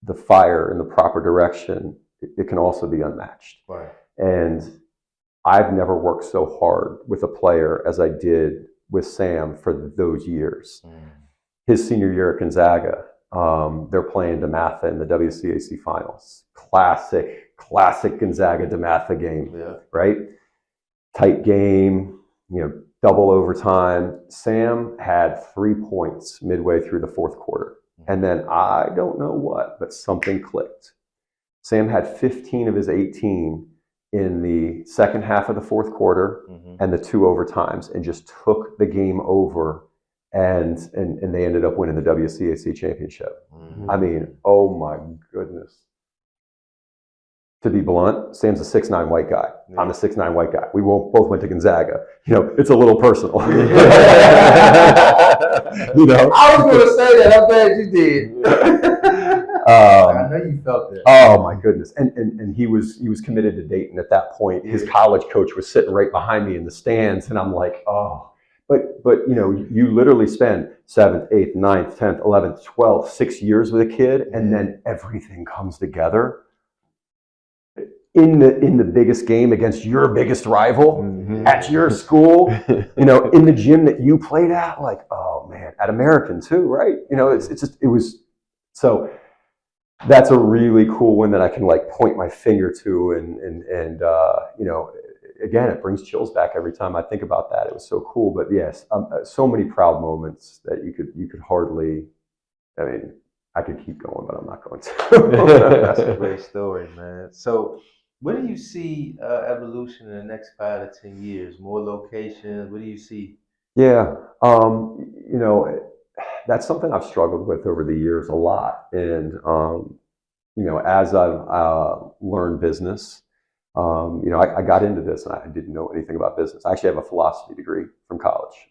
S4: the fire in the proper direction, it can also be unmatched.
S3: Right.
S4: And I've never worked so hard with a player as I did with Sam for those years. His senior year at Gonzaga, they're playing DeMatha in the WCAC finals. Classic Gonzaga DeMatha game, right? Tight game, double overtime. Sam had 3 points midway through the 4th quarter. And then I don't know what, but something clicked. Sam had 15 of his 18 in the second half of the fourth quarter and the 2 overtimes, and just took the game over, and they ended up winning the WCAC championship. I mean, oh my goodness. To be blunt, Sam's a 6'9" white guy. I'm a 6'9" white guy. We both went to Gonzaga. You know, it's a little personal. You know?
S3: I was going to say that. I'm glad you did. I know you felt that.
S4: Oh my goodness! And he was committed to Dayton at that point. His college coach was sitting right behind me in the stands, and I'm like, oh. But you know, you literally spend 7th, 8th, 9th, 10th, 11th, 12th, 6 years with a kid, and then everything comes together in the biggest game against your biggest rival at your school. You know, in the gym that you played at. Like, oh man, at American too, right? You know, it was so. That's a really cool one that I can like point my finger to, and you know, again, it brings chills back every time I think about that. It was so cool. But yes, so many proud moments that you could hardly. I mean, I could keep going, but I'm not going to.
S3: That's a great story, man. So, where do you see evolution in the next 5 to 10 years? More locations? What do you see?
S4: Yeah, you know, that's something I've struggled with over the years a lot. And, you know, as I've learned business, you know, I got into this and I didn't know anything about business. I actually have a philosophy degree from college,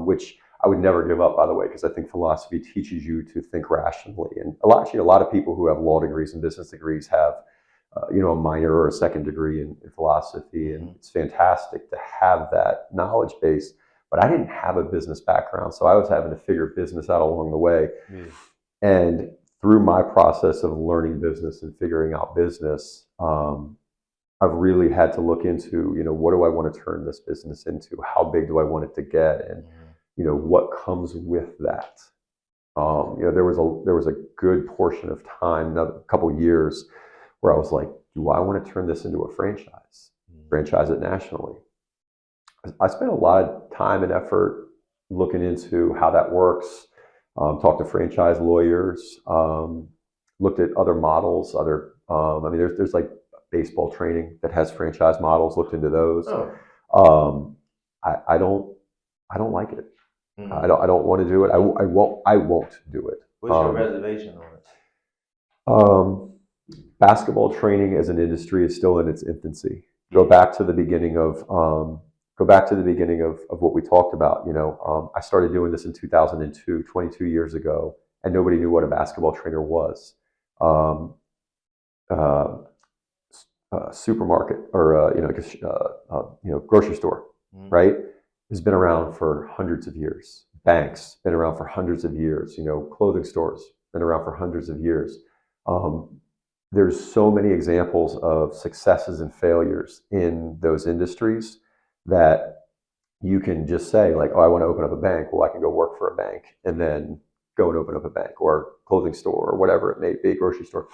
S4: which I would never give up, by the way, because I think philosophy teaches you to think rationally. And a lot of people who have law degrees and business degrees have, you know, a minor or a second degree in philosophy. And it's fantastic to have that knowledge base. But I didn't have a business background, so I was having to figure business out along the way. And through my process of learning business and figuring out business, I've really had to look into, you know, what do I want to turn this business into? How big do I want it to get? And, you know, what comes with that? You know, there was a good portion of time, a couple of years, where I was like, do I want to turn this into a franchise it nationally? I spent a lot of time and effort looking into how that works, talked to franchise lawyers, looked at other models, I mean, there's like baseball training that has franchise models, looked into those. I don't like it. I don't want to do it. I won't do it.
S3: What's your reservation on it?
S4: Basketball training as an industry is still in its infancy. Go back to the beginning of what we talked about. You know, I started doing this in 2002, 22 years ago, and nobody knew what a basketball trainer was. Supermarket or grocery store, right? Has been around for hundreds of years. Banks been around for hundreds of years. You know, clothing stores been around for hundreds of years. There's so many examples of successes and failures in those industries that you can just say, like, oh, I want to open up a bank. Well, I can go work for a bank and then go and open up a bank or clothing store or whatever it may be, grocery store.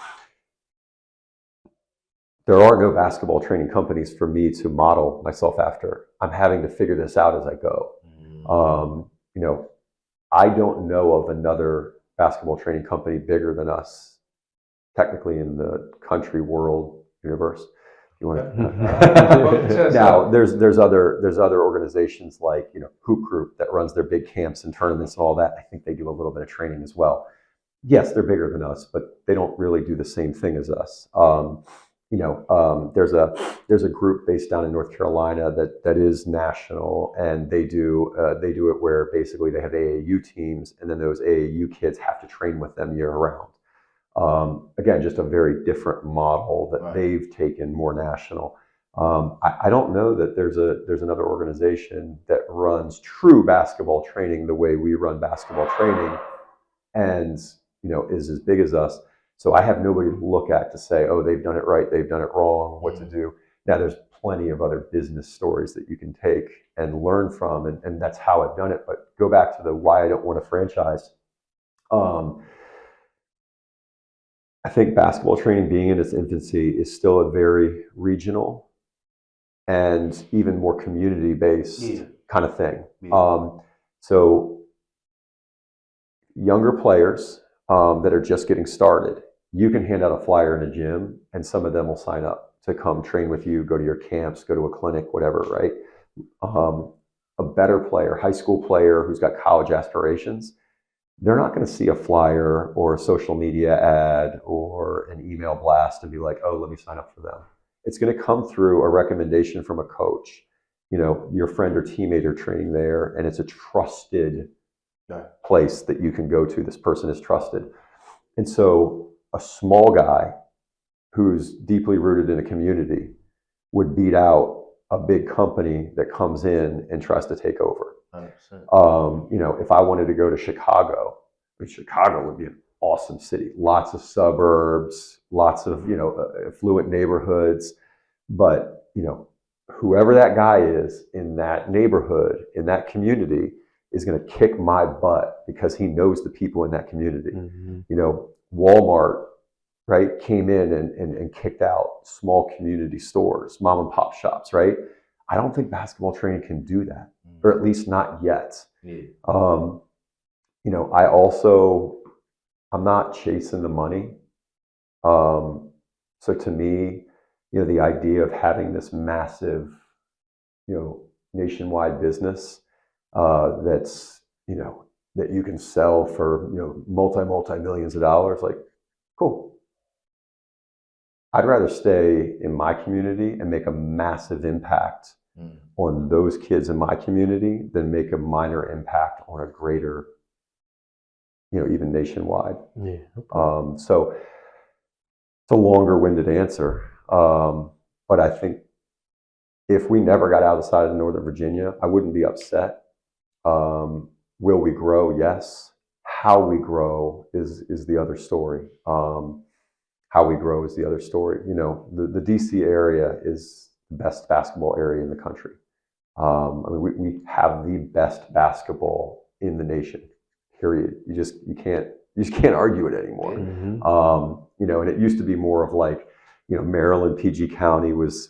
S4: There are no basketball training companies for me to model myself after. I'm having to figure this out as I go. You know, I don't know of another basketball training company bigger than us, technically in the country, world, universe. You want to? Now, there's other organizations like, you know, Hoop Group that runs their big camps and tournaments and all that. I think they do a little bit of training as well. Yes, they're bigger than us, but they don't really do the same thing as us. You know, there's a group based down in North Carolina that is national, and they do it where basically they have AAU teams, and then those AAU kids have to train with them year round. Again, just a very different model that they've taken more national. I don't know that there's another organization that runs true basketball training the way we run basketball training, and, you know, is as big as us. So I have nobody to look at to say, oh, they've done it right, they've done it wrong, what to do. Now, there's plenty of other business stories that you can take and learn from, and that's how I've done it. But go back to the why I don't want to franchise. I think basketball training, being in its infancy, is still a very regional and even more community-based kind of thing. So younger players that are just getting started, you can hand out a flyer in a gym and some of them will sign up to come train with you, go to your camps, go to a clinic, whatever, right? A better player, high school player who's got college aspirations, they're not going to see a flyer or a social media ad or an email blast and be like, oh, let me sign up for them. It's going to come through a recommendation from a coach. You know, your friend or teammate are training there, and it's a trusted place that you can go to. This person is trusted. And so a small guy who's deeply rooted in a community would beat out a big company that comes in and tries to take over.
S3: 100%.
S4: You know, if I wanted to go to Chicago, I mean, Chicago would be an awesome city. Lots of suburbs, lots of, you know, affluent neighborhoods. But, you know, whoever that guy is in that neighborhood, in that community, is going to kick my butt because he knows the people in that community.
S5: Mm-hmm.
S4: You know, Walmart, right, came in and kicked out small community stores, mom and pop shops, right? I don't think basketball training can do that, or at least not yet.
S3: Yeah.
S4: You know, I'm not chasing the money. So to me, you know, the idea of having this massive, you know, nationwide business that's, you know, that you can sell for, you know, multi millions of dollars, like, cool. I'd rather stay in my community and make a massive impact on those kids in my community than make a minor impact on a greater, you know, even nationwide.
S5: Yeah. Okay.
S4: So it's a longer-winded answer, but I think if we never got outside of Northern Virginia, I wouldn't be upset. Will we grow? Yes. How we grow is the other story. How we grow is the other story. You know, the DC area is the best basketball area in the country. I mean, we have the best basketball in the nation. Period. You can't argue it anymore.
S5: Mm-hmm.
S4: You know, and it used to be more of like, you know, Maryland, PG County was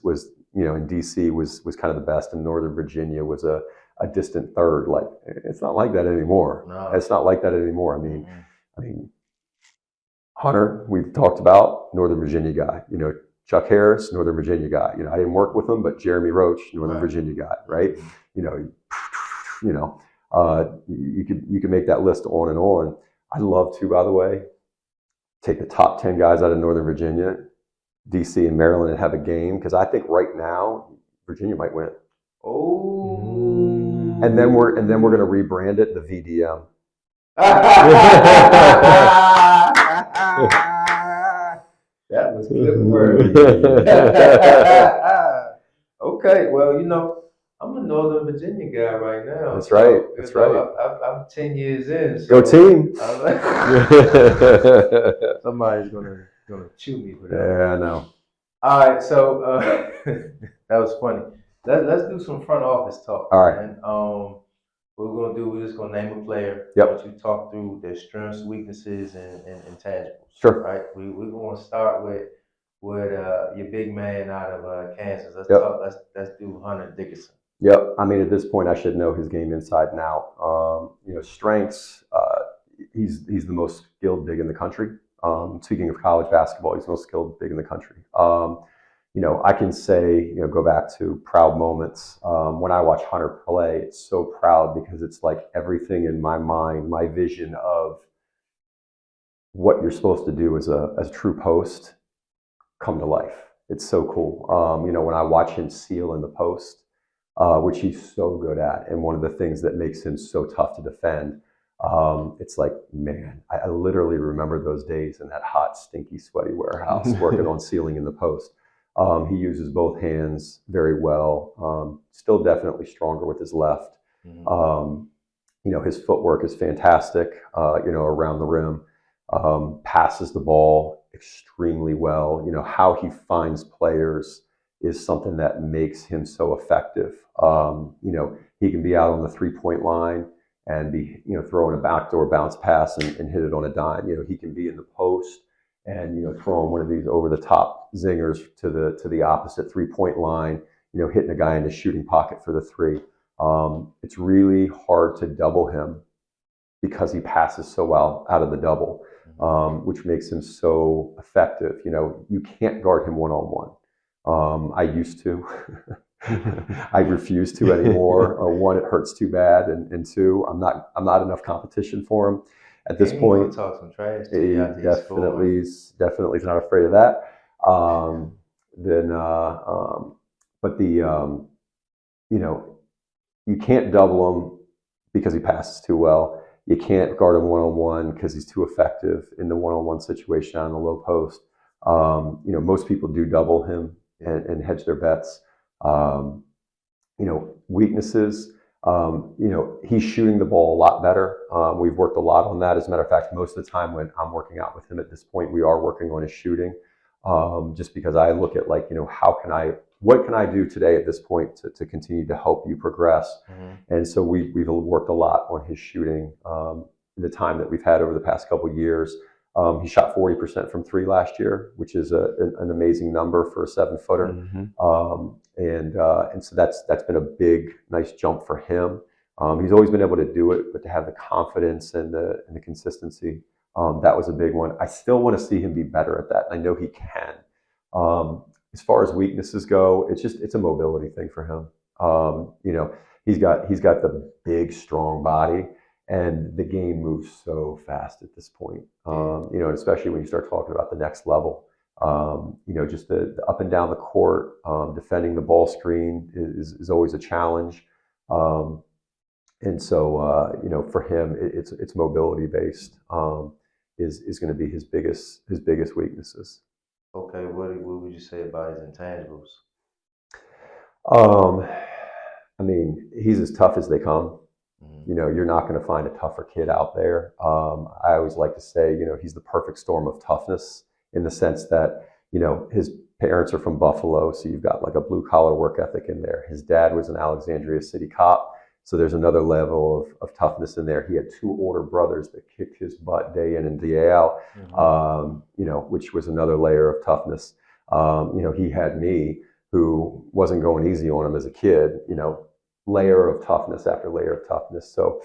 S4: you know, and DC was kind of the best, and Northern Virginia was a distant third. Like, it's not like that anymore.
S3: No.
S4: It's not like that anymore. I mean, Hunter, we've talked about, Northern Virginia guy. You know, Chuck Harris, Northern Virginia guy. You know, I didn't work with him, but Jeremy Roach, Northern Virginia guy, right? You know, you could make that list on and on. I love to, by the way, take the top 10 guys out of Northern Virginia, DC and Maryland, and have a game, because I think right now Virginia might win.
S3: Oh.
S4: And then we're going to rebrand it the VDM.
S3: That was good word. Okay, well, you know, I'm a Northern Virginia guy right now.
S4: That's right. That's right.
S3: I'm 10 years in. So
S4: Go team.
S3: Somebody's gonna chew me for that.
S4: Yeah, I know.
S3: All right, so that was funny. Let's do some front office talk.
S4: All right.
S3: Man. We're just gonna name a player.
S4: Yep.
S3: I want you to talk through their strengths, weaknesses, and intangibles.
S4: Sure.
S3: Right. We're gonna start with your big man out of Kansas. Let's do Hunter Dickinson.
S4: Yep. I mean, at this point, I should know his game inside and out. You know, strengths. He's the most skilled big in the country. Speaking of college basketball, he's the most skilled big in the country. You know, I can say, you know, go back to proud moments. When I watch Hunter play, it's so proud because it's like everything in my mind, my vision of what you're supposed to do as a true post come to life. It's so cool. You know, when I watch him seal in the post, which he's so good at, and one of the things that makes him so tough to defend, it's like, man, I literally remember those days in that hot, stinky, sweaty warehouse working on sealing in the post. He uses both hands very well. Still definitely stronger with his left.
S3: Mm-hmm.
S4: You know, his footwork is fantastic, you know, around the rim. Passes the ball extremely well. You know, how he finds players is something that makes him so effective. You know, he can be out on the 3-point line and be, you know, throwing a backdoor bounce pass and hit it on a dime. You know, he can be in the post and, you know, throwing one of these over the top zingers to the opposite 3-point line, you know, hitting a guy in the shooting pocket for the three. It's really hard to double him because he passes so well out of the double, which makes him so effective. You know, you can't guard him one-on-one. I used to. I refuse to anymore. One, it hurts too bad, and two, I'm not enough competition for him at this point.
S3: Talk some trash to
S4: He
S3: you after you score.
S4: definitely is not afraid of that. But you know, you can't double him because he passes too well. You can't guard him one-on-one because he's too effective in the one-on-one situation on the low post. You know, most people do double him and hedge their bets. You know, weaknesses. You know, he's shooting the ball a lot better. We've worked a lot on that. As a matter of fact, most of the time when I'm working out with him at this point, we are working on his shooting. Just because I look at, like, you know, what can I do today at this point to continue to help you progress? And so we've worked a lot on his shooting in the time that we've had over the past couple of years. He shot 40% from three last year, which is an amazing number for a 7-footer. And so that's been a big, nice jump for him. He's always been able to do it, but to have the confidence and the consistency, that was a big one. I still want to see him be better at that. I know he can. As far as weaknesses go, it's a mobility thing for him. You know, he's got the big, strong body, and the game moves so fast at this point. You know, and especially when you start talking about the next level. You know, just the up and down the court, defending the ball screen is always a challenge. And so, you know, for him, it's mobility based. Is going to be his biggest weaknesses.
S3: Okay, what would you say about his intangibles?
S4: I mean, he's as tough as they come. You know, you're not going to find a tougher kid out there. I always like to say, you know, he's the perfect storm of toughness, in the sense that, you know, his parents are from Buffalo, so you've got like a blue collar work ethic in there. His dad was an Alexandria City cop, so there's another level of toughness in there. He had 2 older brothers that kicked his butt day in and day out, you know, which was another layer of toughness. You know, he had me, who wasn't going easy on him as a kid, you know, layer of toughness after layer of toughness. So,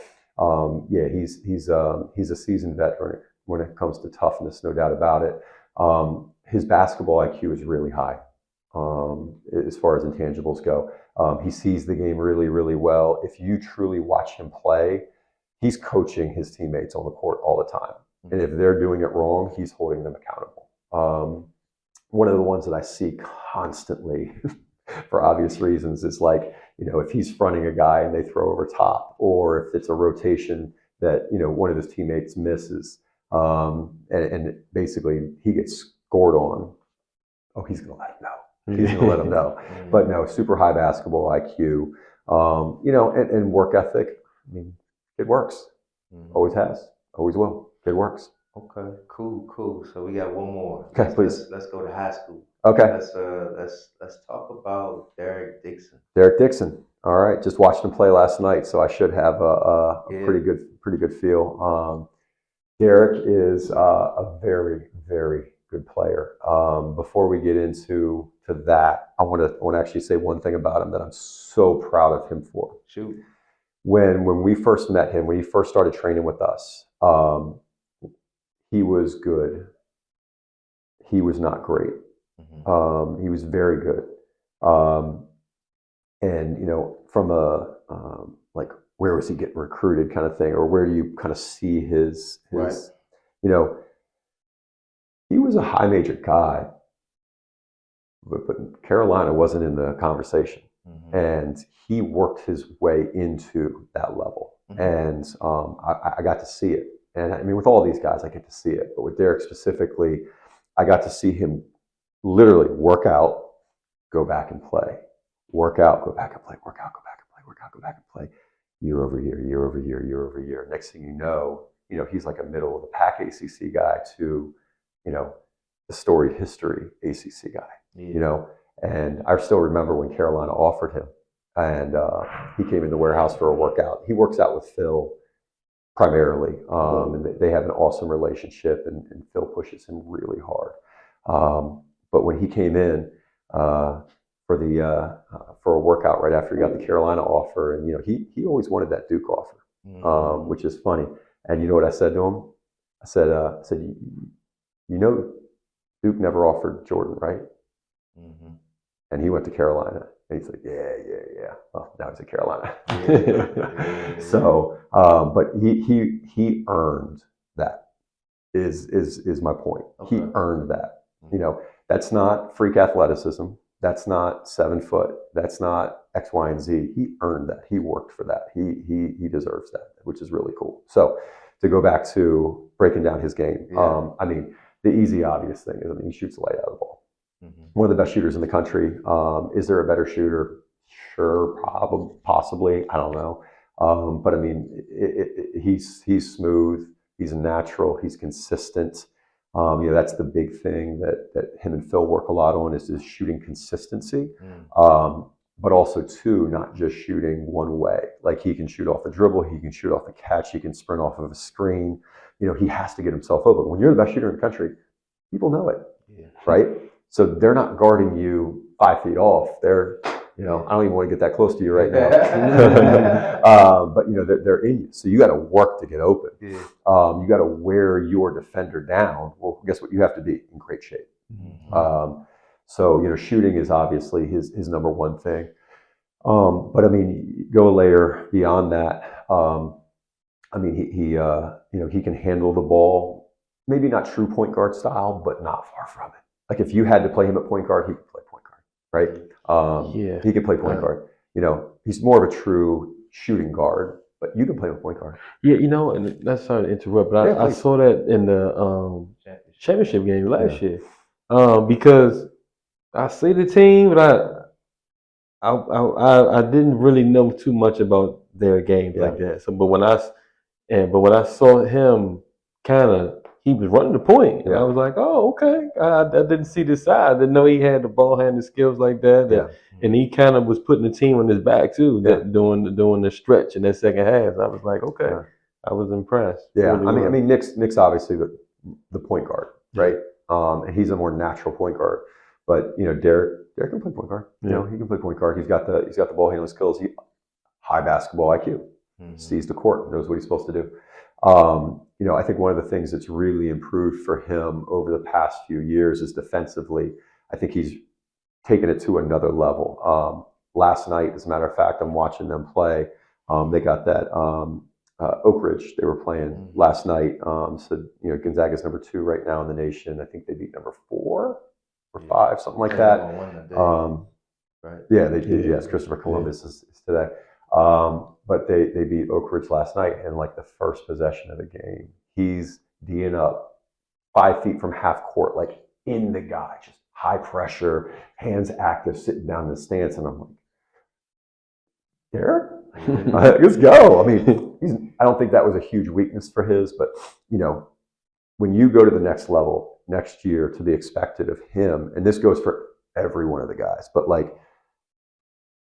S4: yeah, he's a seasoned veteran when it comes to toughness, no doubt about it. His basketball IQ is really high, as far as intangibles go. He sees the game really, really well. If you truly watch him play, he's coaching his teammates on the court all the time. And if they're doing it wrong, he's holding them accountable. One of the ones that I see constantly, for obvious reasons, is like, you know, if he's fronting a guy and they throw over top, or if it's a rotation that, you know, one of his teammates misses, and basically he gets scored on, oh, he's going to let him know. He's going to let him know. But no, super high basketball IQ, you know, and work ethic. I mean, it works. Always has, always will. It works.
S3: Okay, cool. So we got one more.
S4: Okay, please.
S3: Let's go to high school.
S4: Okay.
S3: Let's talk about Derek Dixon.
S4: Derek Dixon. All right. Just watched him play last night, so I should have a pretty good feel. Derek is a very, very good player. Before we get into that, I want to actually say one thing about him that I'm so proud of him for.
S3: Shoot.
S4: When we first met him, when he first started training with us, he was good. He was not great. He was very good. And, you know, from a, like, where was he getting recruited kind of thing, or where do you kind of see his
S3: Right.
S4: You know, he was a high major guy, but Carolina wasn't in the conversation. And he worked his way into that level. And I got to see it. And I mean, with all these guys, I get to see it. But with Derek specifically, I got to see him literally work out, go back and play. Work out, go back and play. Work out, go back and play. Work out, go back and play. Year over year, year over year, year over year. Next thing you know, he's like a middle of the pack ACC guy to, you know, the storied history ACC guy. You know, and I still remember when Carolina offered him, and he came in the warehouse for a workout. He works out with Phil primarily, and they have an awesome relationship, and Phil pushes him really hard. But when he came in for a workout right after he got the Carolina offer, and, you know, he always wanted that Duke offer, which is funny. And you know what I said to him? I said, you know, Duke never offered Jordan, right?
S3: Mm-hmm.
S4: And he went to Carolina. And he's like, yeah. Well, now he's at Carolina. So, but he earned that. Is my point.
S3: Okay.
S4: He earned that. You know, that's not freak athleticism. That's not 7 foot. That's not X, Y, and Z. He earned that. He worked for that. He deserves that, which is really cool. So to go back to breaking down his game, I mean, the easy, obvious thing is, I mean, he shoots the light out of the ball. Mm-hmm. One of the best shooters in the country. Is there a better shooter? Sure, probably, possibly. I don't know. But I mean, he's smooth. He's natural. He's consistent. You know, that's the big thing that him and Phil work a lot on is his shooting consistency. But also too, not just shooting one way. Like he can shoot off the dribble, he can shoot off the catch, he can sprint off of a screen. You know, he has to get himself open. When you're the best shooter in the country, people know it, right? So they're not guarding you 5 feet off. They're, you know, I don't even want to get that close to you right now. But you know, they're in you. So you got to work to get open. You got to wear your defender down. Well, guess what? You have to be in great shape. So, you know, shooting is obviously his number one thing. But I mean, go a layer beyond that. I mean, he you know, he can handle the ball, maybe not true point guard style, but not far from it. Like if you had to play him at point guard, he could play point guard, right? He could play point guard. You know, he's more of a true shooting guard, but you can play with point guard.
S5: Yeah, you know, and that's sorry to interrupt, but I saw that in the championship game last year. Because I see the team, but I didn't really know too much about their games like that. So, but when I saw him, he was running the point, and I was like, oh, okay. I didn't see this side. I didn't know he had the ball handling skills like that. And he kind of was putting the team on his back too, doing the stretch in that second half. I was like, okay, I was impressed.
S4: Yeah, really I mean, Nick's obviously the point guard, right? And he's a more natural point guard. But you know, Derek can play point guard. You know, he can play point guard. He's got the ball handling skills. High basketball IQ. Sees the court, knows what he's supposed to do. You know, I think one of the things that's really improved for him over the past few years is defensively. I think he's taken it to another level. Last night, as a matter of fact, I'm watching them play. They got that Oak Ridge they were playing last night. So you know, Gonzaga's number 2 right now in the nation. I think they beat number 4 or 5, something like that. Right. Yeah, they did. Yes, Christopher Columbus is today. But they beat Oak Ridge last night, and like the first possession of the game, he's D'ing up 5 feet from half court, like in the guy, just high pressure, hands active, sitting down in the stance, and I'm like, Derek, let's go. I mean, I don't think that was a huge weakness for his, but you know, when you go to the next level next year, to be expected of him, and this goes for every one of the guys, but like,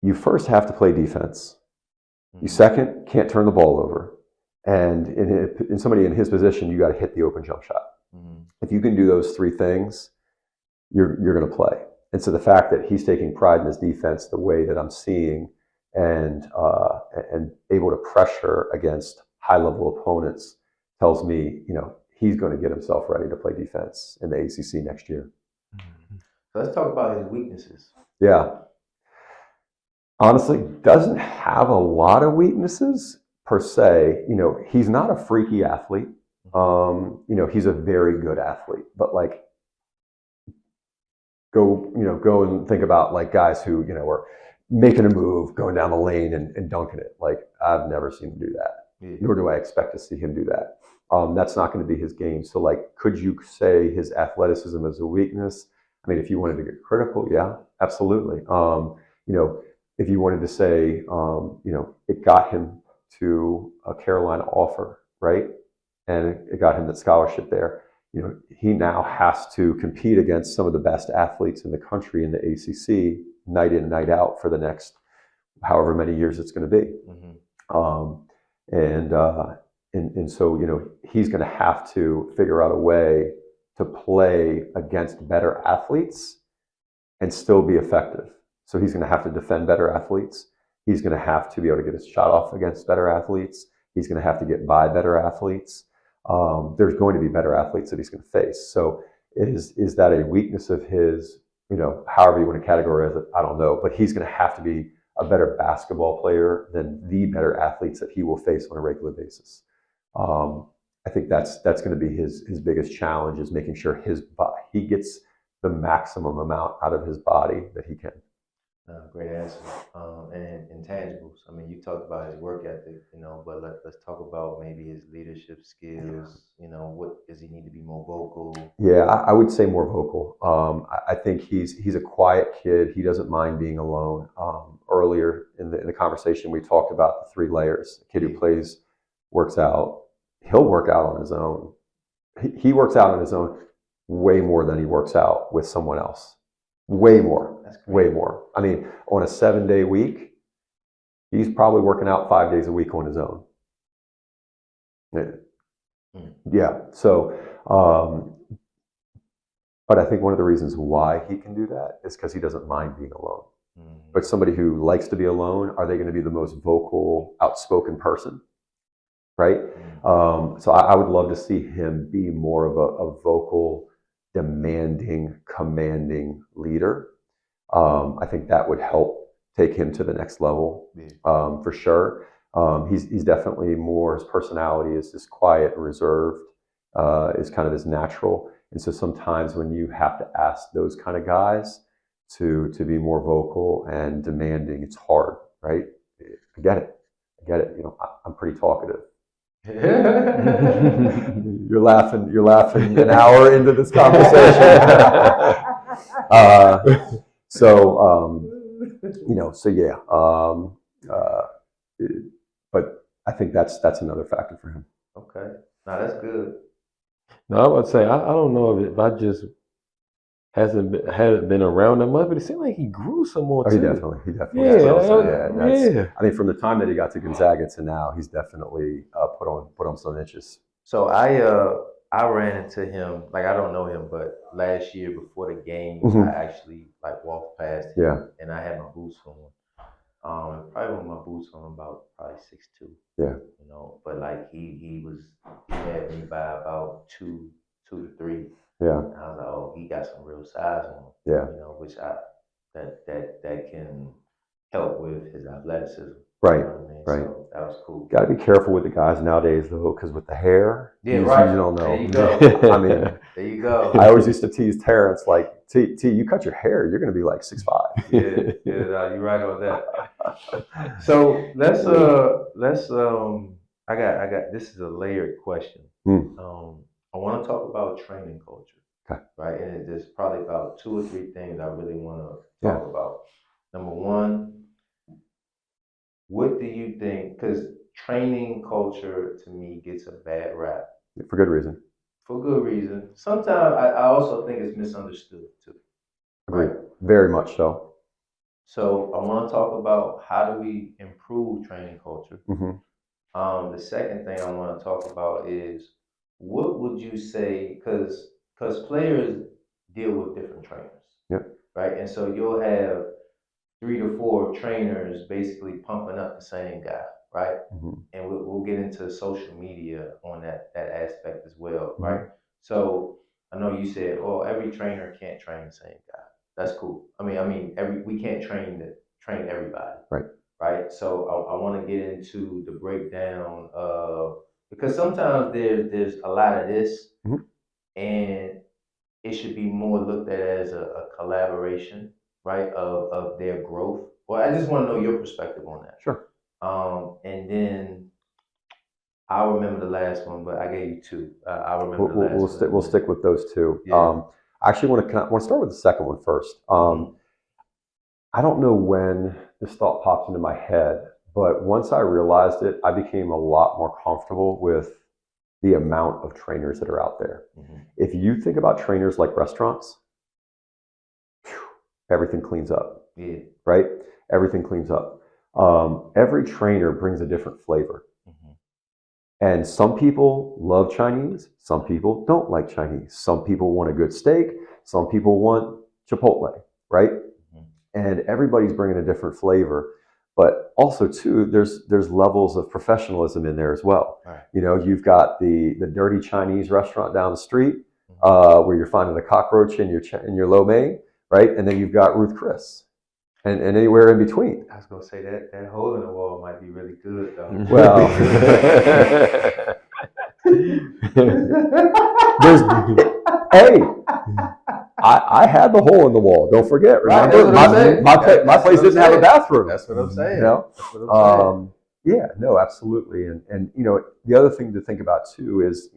S4: you first have to play defense. You second, can't turn the ball over. And in somebody in his position, you got to hit the open jump shot. If you can do those 3 things, you're going to play. And so the fact that he's taking pride in his defense the way that I'm seeing, and able to pressure against high-level opponents, tells me, you know, he's going to get himself ready to play defense in the ACC next year.
S3: Let's talk about his weaknesses.
S4: Yeah. Honestly, doesn't have a lot of weaknesses per se. You know, he's not a freaky athlete. You know, he's a very good athlete. But like, go and think about like guys who, you know, are making a move, going down the lane and dunking it. Like, I've never seen him do that. Nor do I expect to see him do that. That's not going to be his game. So like, could you say his athleticism is a weakness? I mean, if you wanted to get critical, yeah, absolutely. You know, if you wanted to say, you know, it got him to a Carolina offer, right? And it got him that scholarship there. You know, he now has to compete against some of the best athletes in the country in the ACC, night in, night out, for the next however many years it's going to be. And so, you know, he's going to have to figure out a way to play against better athletes and still be effective. So he's going to have to defend better athletes. He's going to have to be able to get his shot off against better athletes. He's going to have to get by better athletes. There's going to be better athletes that he's going to face. So is that a weakness of his? However you want to categorize it, I don't know. But he's going to have to be a better basketball player than the better athletes that he will face on a regular basis. I think that's going to be his biggest challenge, is making sure he gets the maximum amount out of his body that he can.
S3: Great answer. And intangibles. I mean, you talked about his work ethic, but let's talk about maybe his leadership skills. What does he need to be more vocal?
S4: Yeah, I would say more vocal. I think he's a quiet kid. He doesn't mind being alone. Earlier in the conversation, we talked about the 3 layers. A kid who works out. He'll work out on his own. He works out on his own way more than he works out with someone else. Way more. Way more. I mean, on a 7-day week, he's probably working out 5 days a week on his own. Yeah. So, but I think one of the reasons why he can do that is because he doesn't mind being alone. But somebody who likes to be alone, are they going to be the most vocal, outspoken person? Right? So I would love to see him be more of a vocal, demanding, commanding leader. I think that would help take him to the next level, for sure. He's definitely more, his personality is just quiet and reserved, is kind of his natural. And so sometimes when you have to ask those kind of guys to be more vocal and demanding, it's hard, right? I get it. I'm pretty talkative. You're laughing an hour into this conversation. But I think that's another factor for him.
S3: Okay, now that's good.
S5: No, I would say I don't know if I just hadn't been around that much, but it seemed like he grew some more.
S4: Oh,
S5: too.
S4: he definitely.
S5: Yeah.
S4: I mean, from the time that he got to Gonzaga to now, he's definitely put on some inches.
S3: So I ran into him, like I don't know him, but last year before the game, I actually walked past him, and I had my boots on. Probably with my boots on about probably 6'2".
S4: Yeah.
S3: But he had me by about 2 to 3.
S4: Yeah.
S3: And I was like, oh, he got some real size on him.
S4: Yeah.
S3: Which that can help with his athleticism.
S4: Right.
S3: Right. So that was cool.
S4: Got to be careful with the guys nowadays, though, because with the hair, you don't know.
S3: There you go.
S4: I mean,
S3: there you go.
S4: I always used to tease Terrence, like, T, you cut your hair, you're going to be like 6'5".
S3: Yeah, you're right on that. So let's I got this is a layered question. I want to talk about training culture.
S4: Okay.
S3: Right, and there's probably about 2 or 3 things I really want to talk about. Number one, what do you think? Because training culture to me gets a bad rap.
S4: For good reason.
S3: For good reason. Sometimes I also think it's misunderstood too.
S4: Right. Very much so.
S3: So I want to talk about how do we improve training culture. The second thing I want to talk about is what would you say, because players deal with different trainers.
S4: Yep.
S3: Right, and so you'll have 3 to 4 trainers basically pumping up the same guy, right? And we'll get into social media on that aspect as well, right? So I know you said, oh, every trainer can't train the same guy. That's cool. I mean, we can't train everybody, right? So I want to get into the breakdown of, because sometimes there's a lot of this, and it should be more looked at as a collaboration, right, of their growth. Well, I just want to know your perspective on that.
S4: Sure.
S3: And then I'll remember the last one, but I gave you 2. I'll remember the last one.
S4: We'll stick with those 2.
S3: Yeah.
S4: I actually want to start with the second one first. I don't know when this thought popped into my head, but once I realized it, I became a lot more comfortable with the amount of trainers that are out there. If you think about trainers like restaurants, everything cleans up.
S3: Yeah.
S4: Right? Everything cleans up. Every trainer brings a different flavor. And some people love Chinese. Some people don't like Chinese. Some people want a good steak. Some people want Chipotle, right? And everybody's bringing a different flavor. But also too, there's levels of professionalism in there as well.
S3: Right.
S4: You know, you've got the dirty Chinese restaurant down the street where you're finding a cockroach in your lo mein, right? And then you've got Ruth Chris, and anywhere in between.
S3: I was gonna say that hole in the wall might be really good though.
S4: Well, hey, I had the hole in the wall. Don't forget. Remember, my place didn't have a bathroom.
S3: That's what I'm saying.
S4: You know?
S3: That's what I'm saying.
S4: Yeah, no, absolutely. And you know, the other thing to think about too is,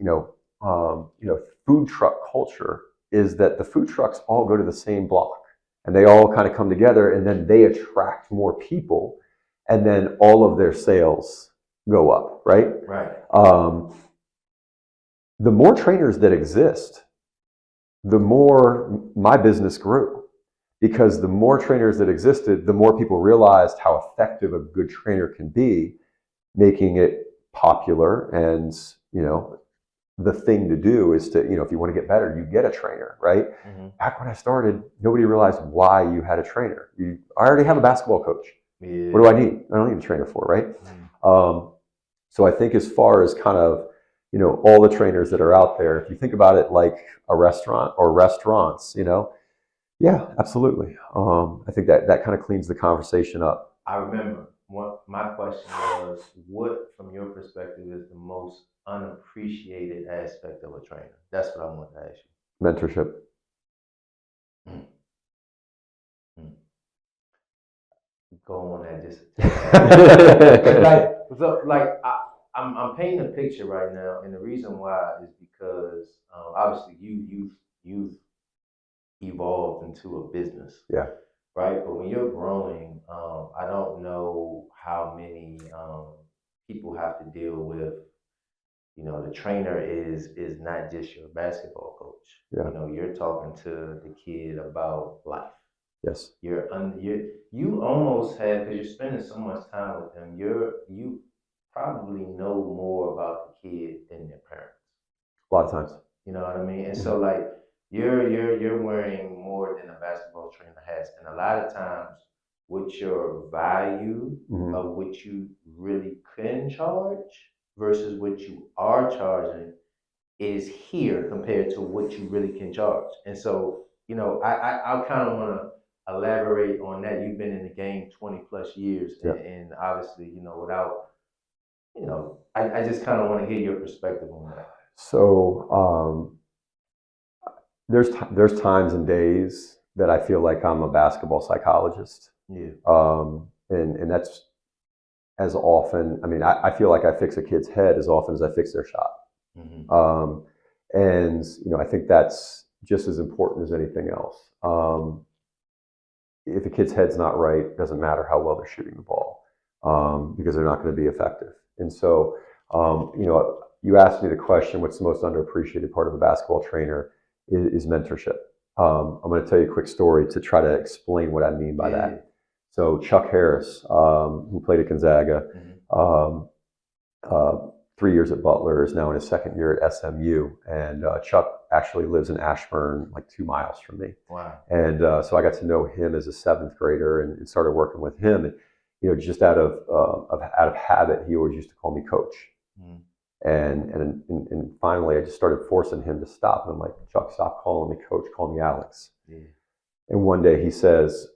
S4: food truck culture is that the food trucks all go to the same block and they all kind of come together, and then they attract more people, and then all of their sales go up, right?
S3: Right.
S4: The more trainers that exist, the more my business grew, because the more trainers that existed, the more people realized how effective a good trainer can be, making it popular. And, you know, the thing to do is to, if you want to get better, you get a trainer, right?
S3: Mm-hmm.
S4: Back when I started, nobody realized why you had a trainer. I already have a basketball coach.
S3: Yeah.
S4: What do I need? I don't need a trainer for, right?
S3: Mm-hmm.
S4: So I think as far as kind of, all the trainers that are out there, if you think about it like a restaurant or restaurants, yeah, absolutely. I think that kind of cleans the conversation up.
S3: I remember my question was, what, from your perspective, is the most unappreciated aspect of a trainer? That's what I want to ask you.
S4: Mentorship.
S3: Go on that just I'm painting a picture right now, and the reason why is because obviously you've evolved into a business.
S4: Yeah.
S3: Right, but when you're growing, I don't know how many people have to deal with. The trainer is not just your basketball coach.
S4: Yeah.
S3: You're talking to the kid about life.
S4: Yes.
S3: You almost have, because you're spending so much time with them. You probably know more about the kid than their parents.
S4: A lot of times.
S3: You know what I mean? And so like you're wearing more than a basketball trainer has, and a lot of times, what your value of what you really can charge versus what you are charging is here compared to what you really can charge. And so, I kind of want to elaborate on that. You've been in the game 20 plus years, and obviously, without, I just kind of want to hear your perspective on that.
S4: So there's times and days that I feel like I'm a basketball psychologist.
S3: Yeah.
S4: And that's as often. I mean, I feel like I fix a kid's head as often as I fix their shot.
S3: Mm-hmm.
S4: And I think that's just as important as anything else. If a kid's head's not right, it doesn't matter how well they're shooting the ball, because they're not going to be effective. And so, you asked me the question, what's the most underappreciated part of a basketball trainer is mentorship. I'm going to tell you a quick story to try to explain what I mean by that. So Chuck Harris, who played at Gonzaga, 3 years at Butler, is now in his second year at SMU. And Chuck actually lives in Ashburn, like 2 miles from me.
S3: Wow.
S4: And so I got to know him as a 7th grader and started working with him. And, just out of habit, he always used to call me coach.
S3: Mm.
S4: And finally, I just started forcing him to stop. And I'm like, Chuck, stop calling me coach, call me Alex. Yeah. And one day he says,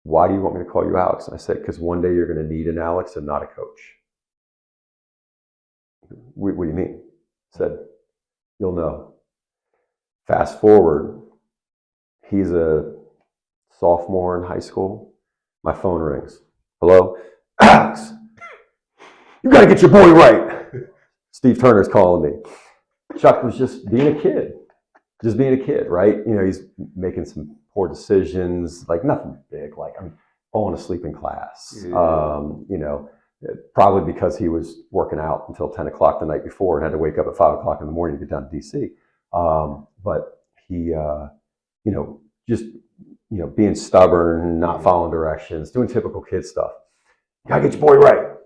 S4: why do you want me to call you Alex? And I said, because one day you're going to need an Alex and not a coach. What do you mean? I said, you'll know. Fast forward, he's a sophomore in high school. My phone rings. Hello? Alex, you got to get your boy right. Steve Turner's calling me. Chuck was just being a kid. Just being a kid, right? He's making some poor decisions, like nothing big, like I'm falling asleep in class. Yeah. Probably because he was working out until 10 o'clock the night before and had to wake up at 5 o'clock in the morning to get down to DC. But he, just, being stubborn, not following directions, doing typical kid stuff. You gotta get your boy right.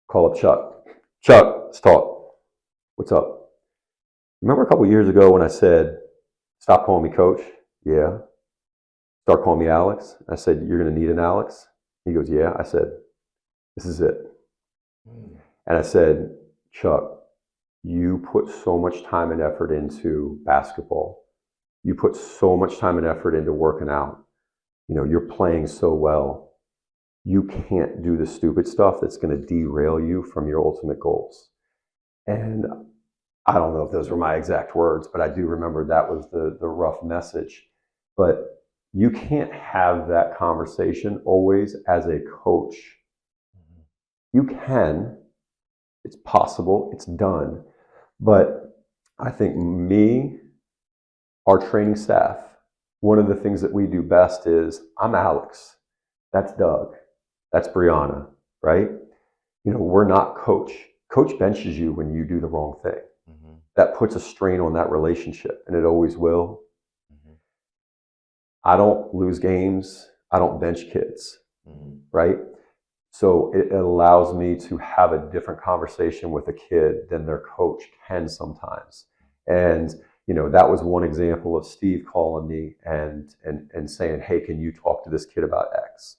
S4: Call up Chuck. Chuck, let's talk. What's up? Remember a couple years ago when I said, stop calling me coach? Yeah. Start calling me Alex. I said, you're going to need an Alex. He goes, yeah. I said, this is it.
S3: Mm.
S4: And I said, Chuck, you put so much time and effort into basketball. You put so much time and effort into working out. You know, you're playing so well. You can't do the stupid stuff that's going to derail you from your ultimate goals. And I don't know if those were my exact words, but I do remember that was the rough message. But you can't have that conversation always as a coach. You can, it's possible, it's done. But I think our training staff, one of the things that we do best is, I'm Alex, that's Doug, that's Brianna, right? You know, we're not coach. Coach benches you when you do the wrong thing.
S3: Mm-hmm.
S4: That puts a strain on that relationship, and it always will.
S3: Mm-hmm.
S4: I don't lose games. I don't bench kids, right? So it allows me to have a different conversation with a kid than their coach can sometimes. And, you know, that was one example of Steve calling me and saying, hey, can you talk to this kid about X?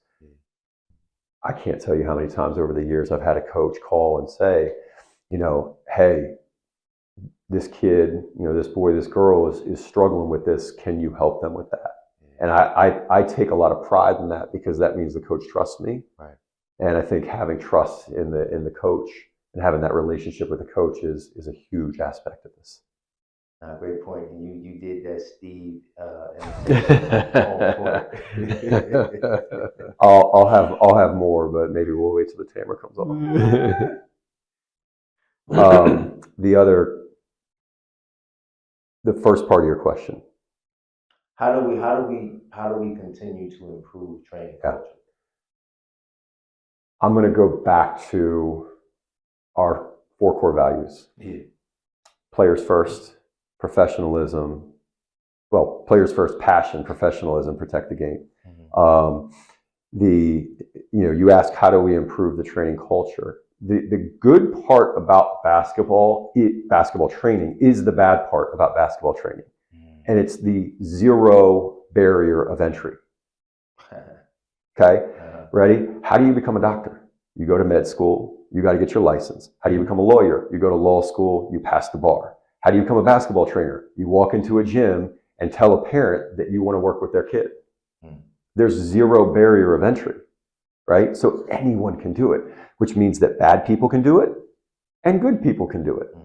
S4: I can't tell you how many times over the years I've had a coach call and say, you know, hey, this kid, you know, this boy, this girl is struggling with this. Can you help them with that? And I take a lot of pride in that, because that means the coach trusts me.
S3: Right.
S4: And I think having trust in the coach and having that relationship with the coach is a huge aspect of this.
S3: Great point. And you did that, Steve.
S4: I'll have more, but maybe we'll wait till the timer comes off. The first part of your question.
S3: How do we continue to improve training culture?
S4: I'm going to go back to our 4 core values.
S3: Yeah.
S4: Players first, professionalism. Well, players first, passion, professionalism, protect the game. You ask, how do we improve the training culture? The good part about basketball training is the bad part about basketball training. And it's the 0 barrier of entry. Okay? Ready? How do you become a doctor? You go to med school, you got to get your license. How do you become a lawyer? You go to law school, you pass the bar. How do you become a basketball trainer? You walk into a gym and tell a parent that you want to work with their kid. There's 0 barrier of entry, right? So anyone can do it, which means that bad people can do it and good people can do it.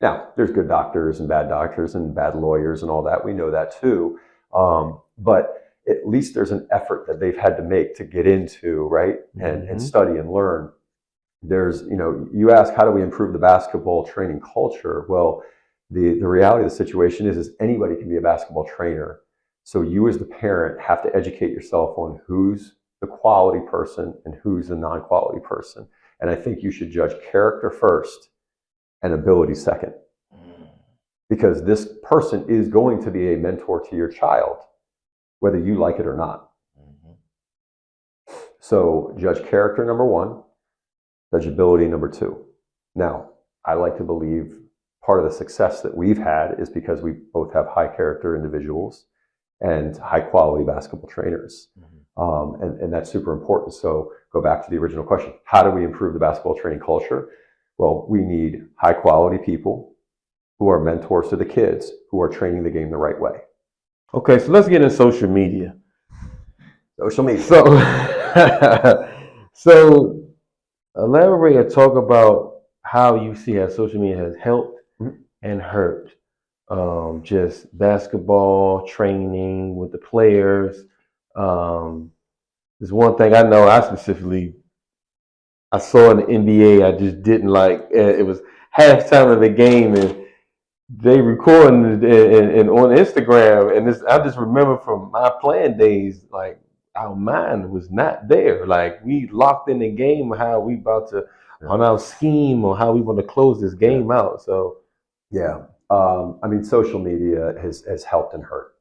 S4: Now, there's good doctors and bad lawyers and all that. We know that too. But at least there's an effort that they've had to make to get into, right? And study and learn. There's, you ask, how do we improve the basketball training culture? Well, the reality of the situation is anybody can be a basketball trainer. So you as the parent have to educate yourself on who's the quality person and who's the non-quality person. And I think you should judge character first and ability second. Because this person is going to be a mentor to your child, whether you like it or not. So judge character, number 1, judge ability, number 2. Now, I like to believe part of the success that we've had is because we both have high character individuals and high quality basketball trainers. And that's super important. So go back to the original question. How do we improve the basketball training culture? Well, we need high quality people who are mentors to the kids, who are training the game the right way.
S5: Okay, so let's get into social media.
S4: Social media.
S5: So elaborate and talk about how you see how social media has helped and hurt just basketball training with the players. There's one thing I know I saw in the NBA I just didn't like. It was halftime of the game and they recording and on Instagram, and I just remember from my playing days, like our mind was not there. Like we locked in the game, how we about to on our scheme or how we want to close this game out. So
S4: social media has helped and hurt.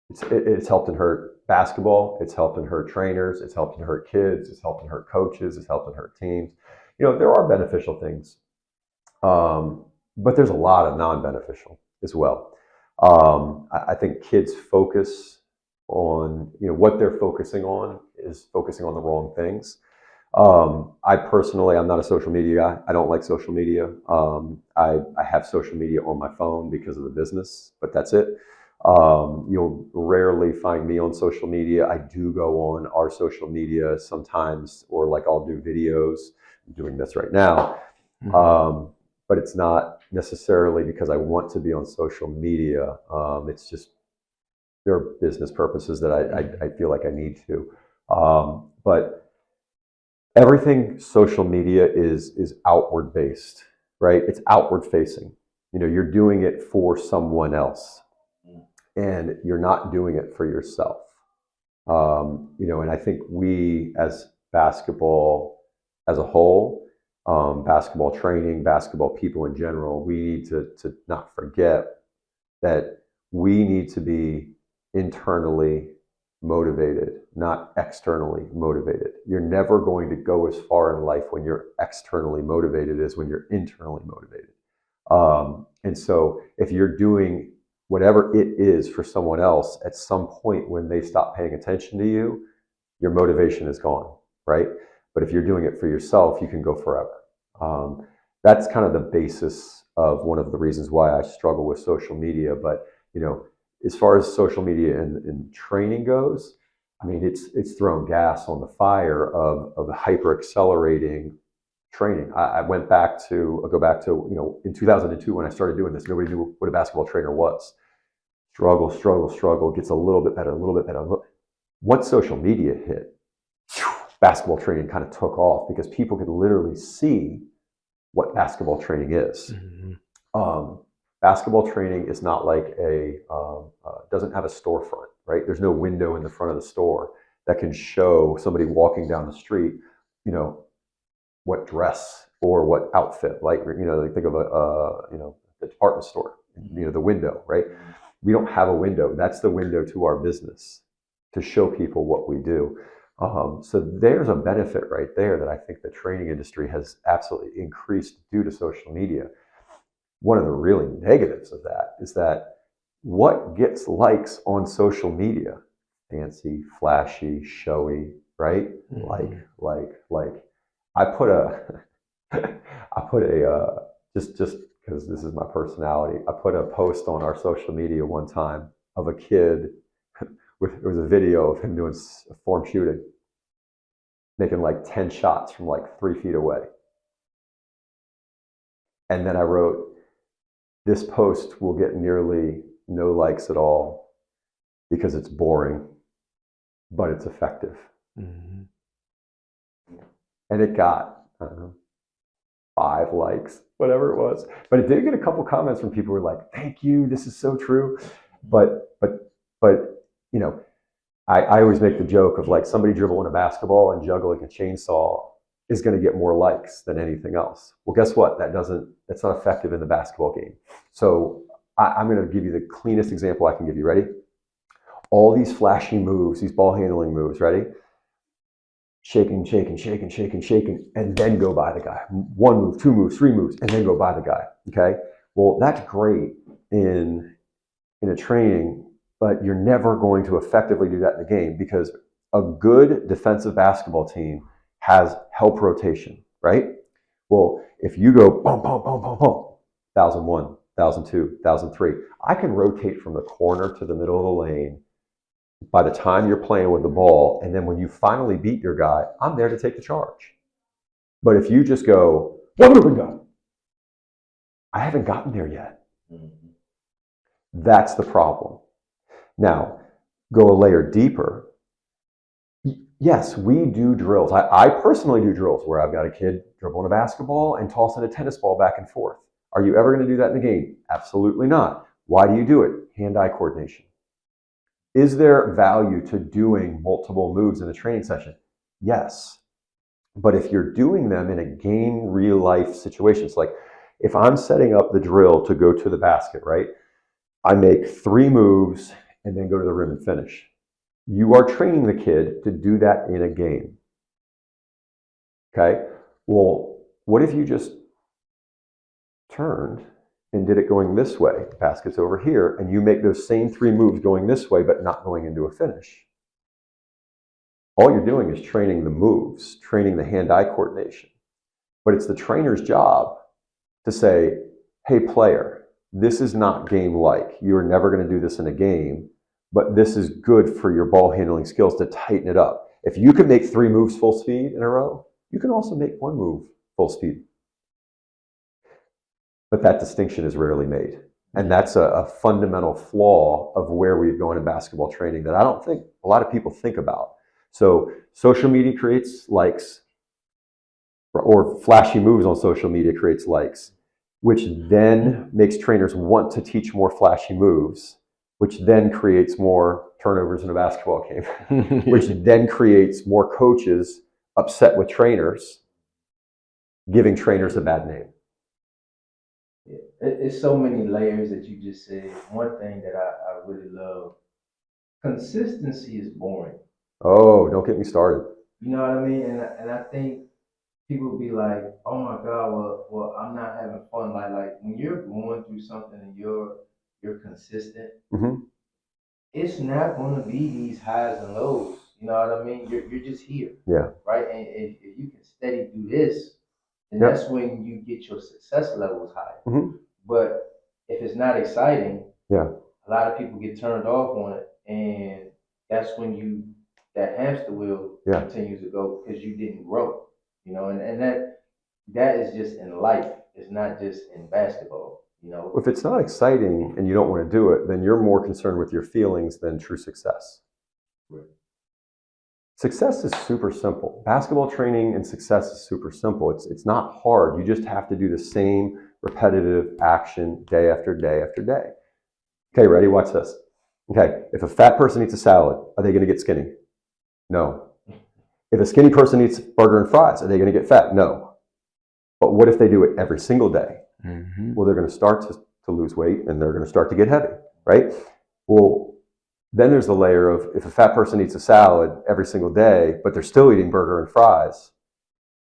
S4: It's helped and hurt basketball. It's helped and hurt trainers. It's helped and hurt kids. It's helped and hurt coaches. It's helped and hurt teams. There are beneficial things. But there's a lot of non-beneficial as well. I think kids focus on, what they're focusing on is focusing on the wrong things. I personally, I'm not a social media guy. I don't like social media. I have social media on my phone because of the business, but that's it. You'll rarely find me on social media. I do go on our social media sometimes, or like I'll do videos. I'm doing this right now. But it's not necessarily because I want to be on social media. It's just, there are business purposes that I feel like I need to. But everything social media is outward based, right? It's outward facing. You're doing it for someone else, and you're not doing it for yourself. And I think we, as basketball as a whole, basketball training, basketball people in general, we need to not forget that we need to be internally motivated, not externally motivated. You're never going to go as far in life when you're externally motivated as when you're internally motivated. And so if you're doing whatever it is for someone else, at some point when they stop paying attention to you, your motivation is gone, right? But if you're doing it for yourself, you can go forever. That's kind of the basis of one of the reasons why I struggle with social media. But, as far as social media and training goes, I mean, it's throwing gas on the fire of hyper accelerating training. I'll go back to, in 2002 when I started doing this, nobody knew what a basketball trainer was. Struggle, gets a little bit better. Once social media hit, basketball training kind of took off because people could literally see what basketball training is. Basketball training is not like doesn't have a storefront, right? There's no window in the front of the store that can show somebody walking down the street, what dress or what outfit, like think of the department store, the window, right? We don't have a window. That's the window to our business, to show people what we do. So there's a benefit right there that I think the training industry has absolutely increased due to social media. One of the really negatives of that is that what gets likes on social media? Fancy, flashy, showy, right? Like. I put a just because this is my personality, I put a post on our social media one time of a kid it was a video of him doing a form shooting, making like 10 shots from like 3 feet away. And then I wrote, this post will get nearly no likes at all because it's boring, but it's effective. And it got, I don't know, 5 likes, whatever it was. But it did get a couple comments from people who were like, thank you, this is so true. But I always make the joke of like somebody dribbling a basketball and juggling a chainsaw is going to get more likes than anything else. Well, guess what? That's not effective in the basketball game. So I'm going to give you the cleanest example I can give you. Ready? All these flashy moves, these ball handling moves, ready? Shaking, and then go by the guy. 1 move, 2 moves, 3 moves, and then go by the guy. Okay? Well, that's great in a training, but you're never going to effectively do that in the game because a good defensive basketball team has help rotation, right? Well, if you go boom, boom, boom, boom, boom, 1,001, 1,002, 1,003, I can rotate from the corner to the middle of the lane by the time you're playing with the ball, and then when you finally beat your guy, I'm there to take the charge. But if you just go, one move and go, I haven't gotten there yet. That's the problem. Now, go a layer deeper. Yes, we do drills. I personally do drills where I've got a kid dribbling a basketball and tossing a tennis ball back and forth. Are you ever going to do that in the game? Absolutely not. Why do you do it? Hand-eye coordination. Is there value to doing multiple moves in a training session? Yes. But if you're doing them in a game, real life situations, like if I'm setting up the drill to go to the basket, right? I make 3 moves and then go to the rim and finish. You are training the kid to do that in a game. Okay? Well, what if you just turned and did it going this way, basket's over here, and you make those same 3 moves going this way, but not going into a finish. All you're doing is training the moves, training the hand-eye coordination. But it's the trainer's job to say, hey, player, this is not game-like. You're never going to do this in a game, but this is good for your ball handling skills to tighten it up. If you can make 3 moves full speed in a row, you can also make 1 move full speed. But that distinction is rarely made. And that's a fundamental flaw of where we've gone in basketball training that I don't think a lot of people think about. So social media creates likes, or flashy moves on social media creates likes, which then makes trainers want to teach more flashy moves, which then creates more turnovers in a basketball game, which then creates more coaches upset with trainers, giving trainers a bad name.
S3: It's so many layers that you just said. One thing that I really love, consistency is boring.
S4: Oh, don't get me started.
S3: You know what I mean? And I think people be like, oh my God, well, I'm not having fun. Like when you're going through something and you're consistent, it's not going to be these highs and lows. You know what I mean? You're just here.
S4: Yeah.
S3: Right? And if you can steady do this, then that's when you get your success levels high. But if it's not exciting, a lot of people get turned off on it, and that's when that hamster wheel continues to go because you didn't grow. You know, and that is just in life. It's not just in basketball. You know,
S4: if it's not exciting and you don't want to do it, then you're more concerned with your feelings than true success.
S3: Right.
S4: Success is super simple. Basketball training and success is super simple. It's not hard. You just have to do the same repetitive action day after day after day. Okay, ready? Watch this. Okay, if a fat person eats a salad, are they going to get skinny? No. If a skinny person eats burger and fries, are they going to get fat? No. But what if they do it every single day? Well, they're going to start to lose weight, and they're going to start to get heavy, right? Well, then there's the layer of if a fat person eats a salad every single day, but they're still eating burger and fries,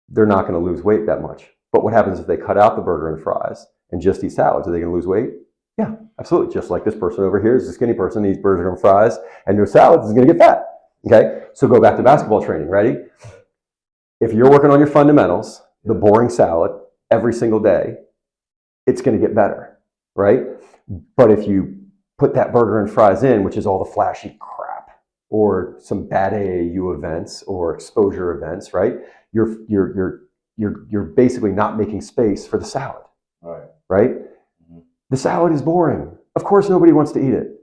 S4: they're not going to lose weight that much. But what happens if they cut out the burger and fries and just eat salads? Are they going to lose weight? Yeah, absolutely. Just like this person over here is a skinny person, eats burger and fries and no salads, is going to get fat. Okay, so go back to basketball training. Ready? If you're working on your fundamentals, the boring salad every single day, it's going to get better, right? But if you put that burger and fries in, which is all the flashy crap, or some bad AAU events or exposure events, right? You're basically not making space for the salad, right? The salad is boring. Of course, nobody wants to eat it,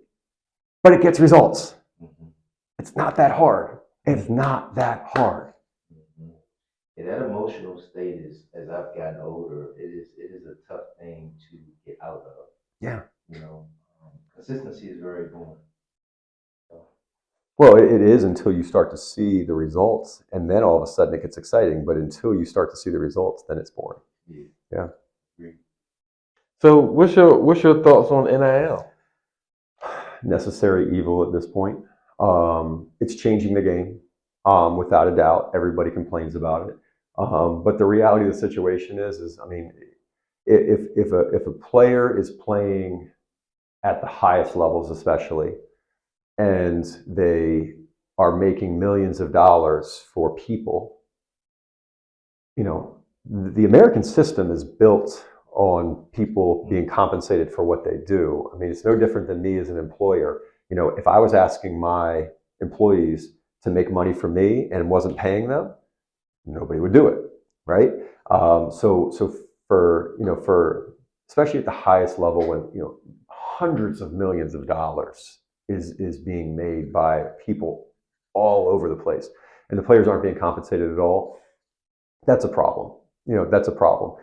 S4: but it gets results. It's not that hard. It's not that hard.
S3: Yeah, that emotional state is, as I've gotten older, it is a tough thing to get out of.
S4: Yeah.
S3: You know, consistency is very important.
S4: Well, it is until you start to see the results, and then all of a sudden it gets exciting. But until you start to see the results, then it's boring. Yeah.
S5: So, what's your thoughts on NIL?
S4: Necessary evil at this point. It's changing the game, without a doubt. Everybody complains about it, but the reality of the situation is, I mean, if a player is playing at the highest levels, especially, and they are making millions of dollars for people, you know, the American system is built on people being compensated for what they do. I mean, it's no different than me as an employer. You know, if I was asking my employees to make money for me and wasn't paying them, nobody would do it, right? So for especially at the highest level, when hundreds of millions of dollars is being made by people all over the place, and the players aren't being compensated at all, that's a problem. That's a problem.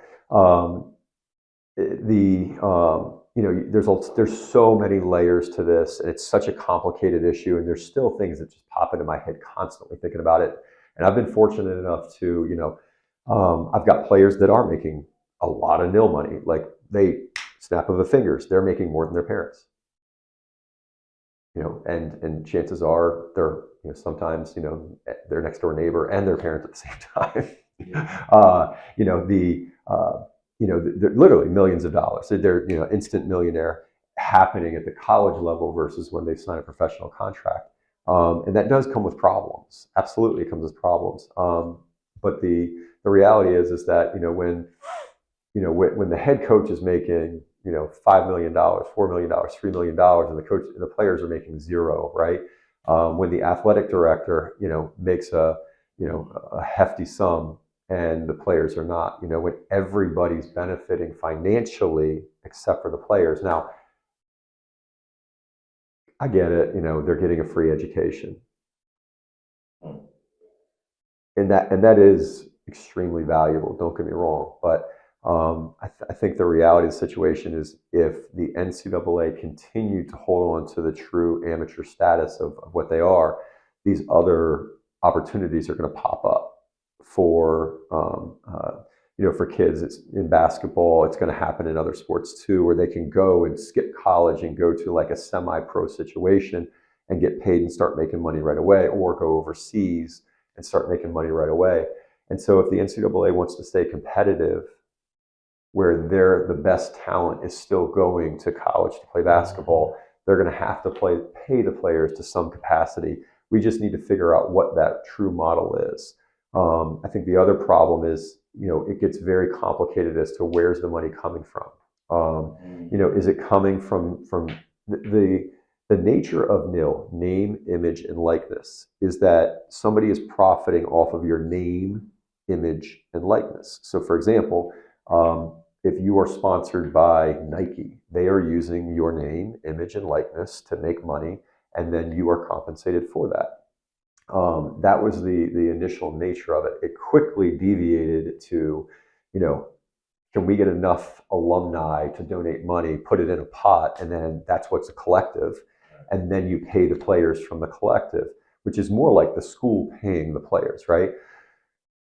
S4: There's so many layers to this, and it's such a complicated issue, and there's still things that just pop into my head constantly thinking about it. And I've been fortunate enough to, I've got players that are making a lot of NIL money. Like, they snap of the fingers, they're making more than their parents. And chances are they're, sometimes, their next door neighbor and their parents at the same time. they're literally millions of dollars. They're instant millionaire happening at the college level versus when they sign a professional contract. And that does come with problems. Absolutely, it comes with problems. But the reality is that when the head coach is making $5 million, $4 million, $3 million, and the players are making zero, right? When the athletic director makes a hefty sum and the players are not, when everybody's benefiting financially except for the players. Now, I get it, they're getting a free education. And that is extremely valuable, don't get me wrong. But I think the reality of the situation is if the NCAA continued to hold on to the true amateur status of what they are, these other opportunities are going to pop up for kids. It's in basketball. It's going to happen in other sports too, where they can go and skip college and go to like a semi-pro situation and get paid and start making money right away, or go overseas and start making money right away. And so if the NCAA wants to stay competitive, where the best talent is still going to college to play basketball, they're going to have to pay the players to some capacity. We just need to figure out what that true model is. I think the other problem is, it gets very complicated as to where's the money coming from. Is it coming from the nature of NIL, name, image, and likeness, is that somebody is profiting off of your name, image, and likeness. So, for example, if you are sponsored by Nike, they are using your name, image, and likeness to make money, and then you are compensated for that. That was the initial nature of it. It quickly deviated to, can we get enough alumni to donate money, put it in a pot, and then that's what's a collective, and then you pay the players from the collective, which is more like the school paying the players, right?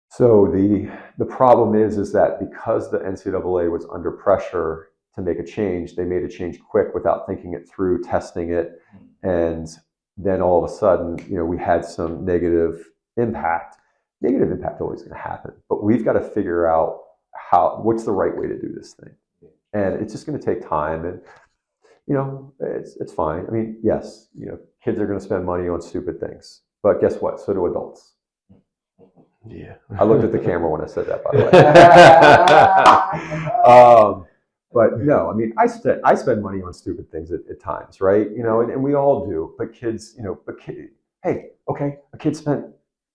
S4: So the problem is that because the NCAA was under pressure to make a change, they made a change quick without thinking it through, testing it, and then all of a sudden, we had some negative impact. Negative impact always going to happen, but we've got to figure out what's the right way to do this thing, and it's just going to take time. And it's fine. I mean, yes, kids are going to spend money on stupid things, but guess what? So do adults.
S5: Yeah.
S4: I looked at the camera when I said that, by the way. But no, I mean, I spend money on stupid things at times, right? And we all do. But kids, hey, okay, a kid spent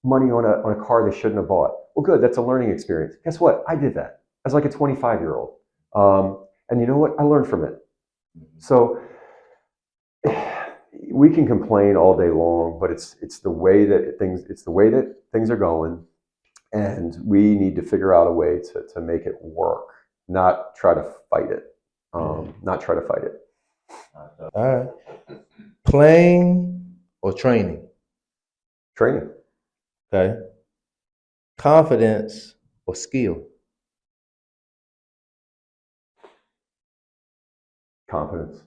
S4: money on a car they shouldn't have bought. Well, good, that's a learning experience. Guess what? I did that as like a 25-year-old, and you know what? I learned from it. So we can complain all day long, but it's the way that things are going, and we need to figure out a way to make it work. Not try to fight it. Not try to fight it.
S3: All right. Playing or training?
S4: Training.
S3: Okay. Confidence or skill?
S4: Confidence.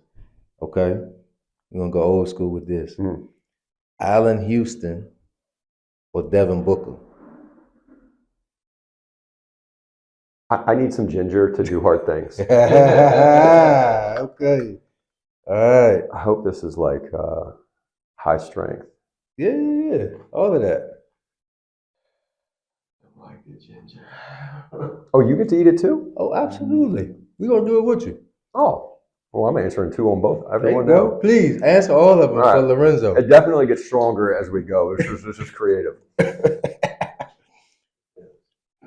S3: Okay. We're going to go old school with this. Allen Houston or Devin Booker?
S4: I need some ginger to do hard things.
S3: Okay. All right.
S4: I hope this is like high strength.
S3: Yeah. All of that.
S5: I like the ginger.
S4: Oh, you get to eat it too?
S3: Oh, absolutely. We're going to do it with you.
S4: Oh, well, I'm answering 2 on both. Everyone
S3: There you go.
S4: knows.
S3: Please answer all of them for Lorenzo.
S4: It definitely gets stronger as we go. This is creative.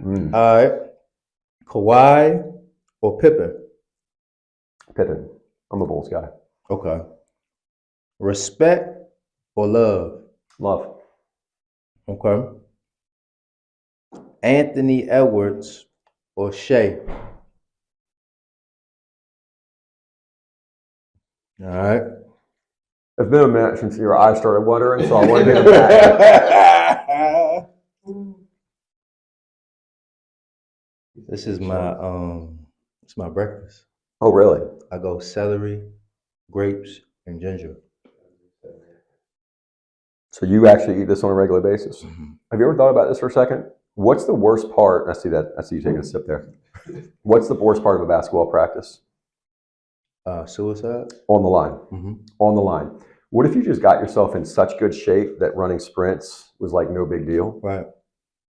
S3: All right. Kawhi or Pippen?
S4: Pippen. I'm a Bulls guy.
S3: Okay. Respect or love?
S4: Love.
S3: Okay. Anthony Edwards or Shea? All right.
S4: It's been a minute since your eyes started watering, so I want to get it back.
S3: This is my breakfast.
S4: Oh, really?
S3: I go celery, grapes, and ginger.
S4: So you actually eat this on a regular basis? Have you ever thought about this for a second? What's the worst part? I see you taking a sip there. What's the worst part of a basketball practice?
S3: Suicide.
S4: On the line.
S3: Mm-hmm.
S4: On the line. What if you just got yourself in such good shape that running sprints was like no big deal?
S3: Right.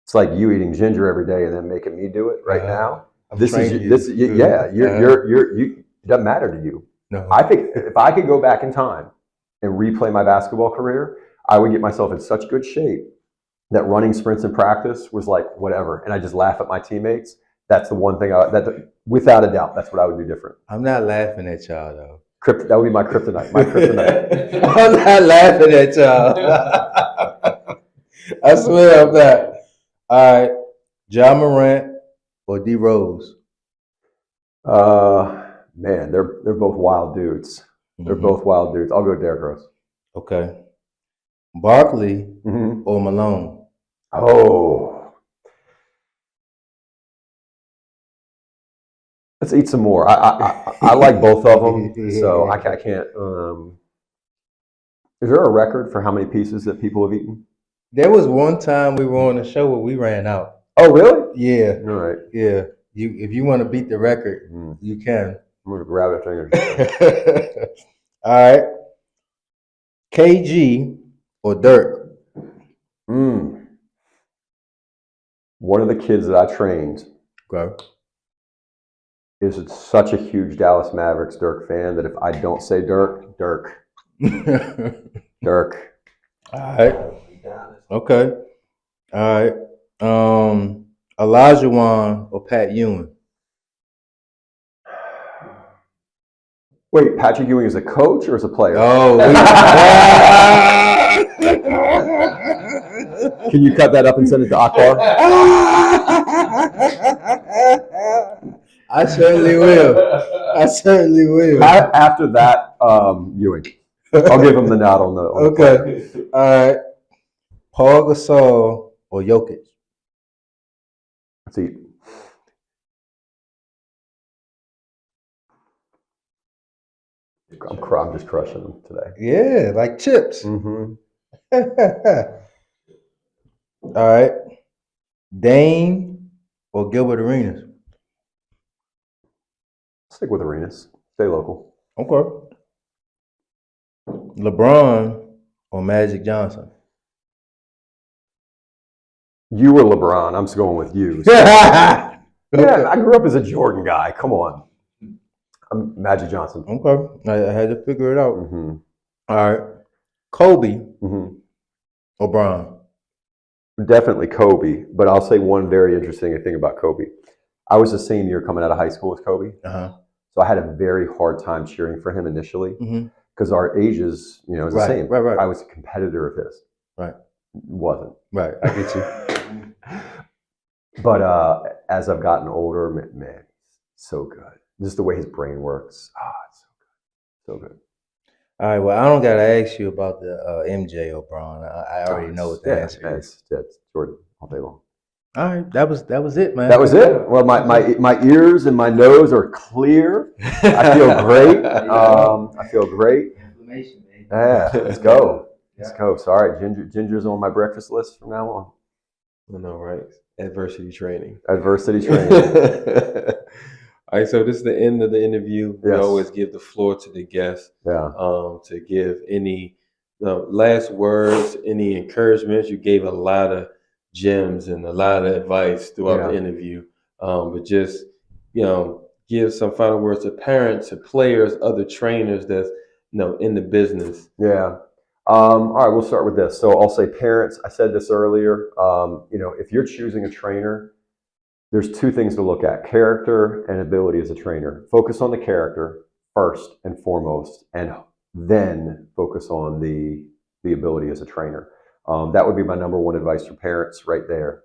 S4: It's like you eating ginger every day and then making me do it right now.
S3: I'm
S4: This is
S3: training
S4: this.
S3: you.
S4: Yeah, you. It doesn't matter to you.
S3: No.
S4: I think if I could go back in time and replay my basketball career, I would get myself in such good shape that running sprints in practice was like whatever, and I just laugh at my teammates. That's the one thing that, without a doubt, that's what I would do different.
S3: I'm not laughing at y'all though.
S4: That would be my kryptonite. My kryptonite.
S3: I'm not laughing at y'all. I swear I'm not. All right, Ja Morant or D Rose?
S4: Man, they're both wild dudes. They're both wild dudes. I'll go Derrick Rose.
S3: Okay. Barkley
S4: Mm-hmm.
S3: or Malone?
S4: Oh, let's eat some more. I like both of them, so I can't. Is there a record for how many pieces that people have eaten?
S3: There was one time we were on a show where we ran out.
S4: Oh, really?
S3: Yeah,
S4: All right.
S3: yeah. If you want to beat the record, you can.
S4: I'm gonna grab that thing.
S3: All right. KG or Dirk?
S4: One of the kids that I trained
S3: Okay.
S4: is such a huge Dallas Mavericks Dirk fan that if I don't say Dirk.
S3: All right. Okay. All right. Olajuwon or Pat Ewing?
S4: Wait, Patrick Ewing is a coach or is a player?
S3: Oh.
S4: Can you cut that up and send it to Akbar?
S3: I certainly will.
S4: After that, Ewing. I'll give him the nod on the
S3: Okay. All right. Paul Gasol or Jokic?
S4: Let's eat. I'm just crushing them today.
S3: Yeah, like chips.
S4: Mm-hmm.
S3: All right. Dame or Gilbert Arenas?
S4: Stick with Arenas. Stay local.
S3: Okay. LeBron or Magic Johnson?
S4: You were LeBron. I'm just going with you. So.
S3: Yeah,
S4: I grew up as a Jordan guy. Come on. I'm Magic Johnson.
S3: Okay. I had to figure it out.
S4: Mm-hmm.
S3: All right. Kobe
S4: Mm-hmm.
S3: or Bron?
S4: Definitely Kobe, but I'll say one very interesting thing about Kobe. I was a senior coming out of high school with Kobe.
S3: Uh-huh.
S4: So I had a very hard time cheering for him initially because our ages, is the same.
S3: Right.
S4: I was a competitor of his.
S3: Right.
S4: Wasn't.
S3: Right. I get you.
S4: But as I've gotten older, man, so good. Just the way his brain works. It's so good. So good.
S3: All right. Well, I don't got to ask you about the MJ or Bron. I already know what the answer is.
S4: That's Jordan all day long.
S3: All right. That was it, man.
S4: That was it. Well, my ears and my nose are clear. I feel great. I feel great.
S3: Inflammation, baby.
S4: Yeah, let's go. Let's go. Sorry, ginger's on my breakfast list from now on.
S5: I know, right? Adversity training.
S4: Adversity training.
S5: All right, so this is the end of the interview.
S4: Yes.
S5: We always give the floor to the guests to give any last words, any encouragement. You gave a lot of gems and a lot of advice throughout the interview. But just, give some final words to parents, to players, other trainers that's, in the business.
S4: Yeah. All right, we'll start with this. So I'll say parents, I said this earlier, if you're choosing a trainer, there's two things to look at: character and ability as a trainer. Focus on the character first and foremost, and then focus on the ability as a trainer. That would be my number one advice for parents right there.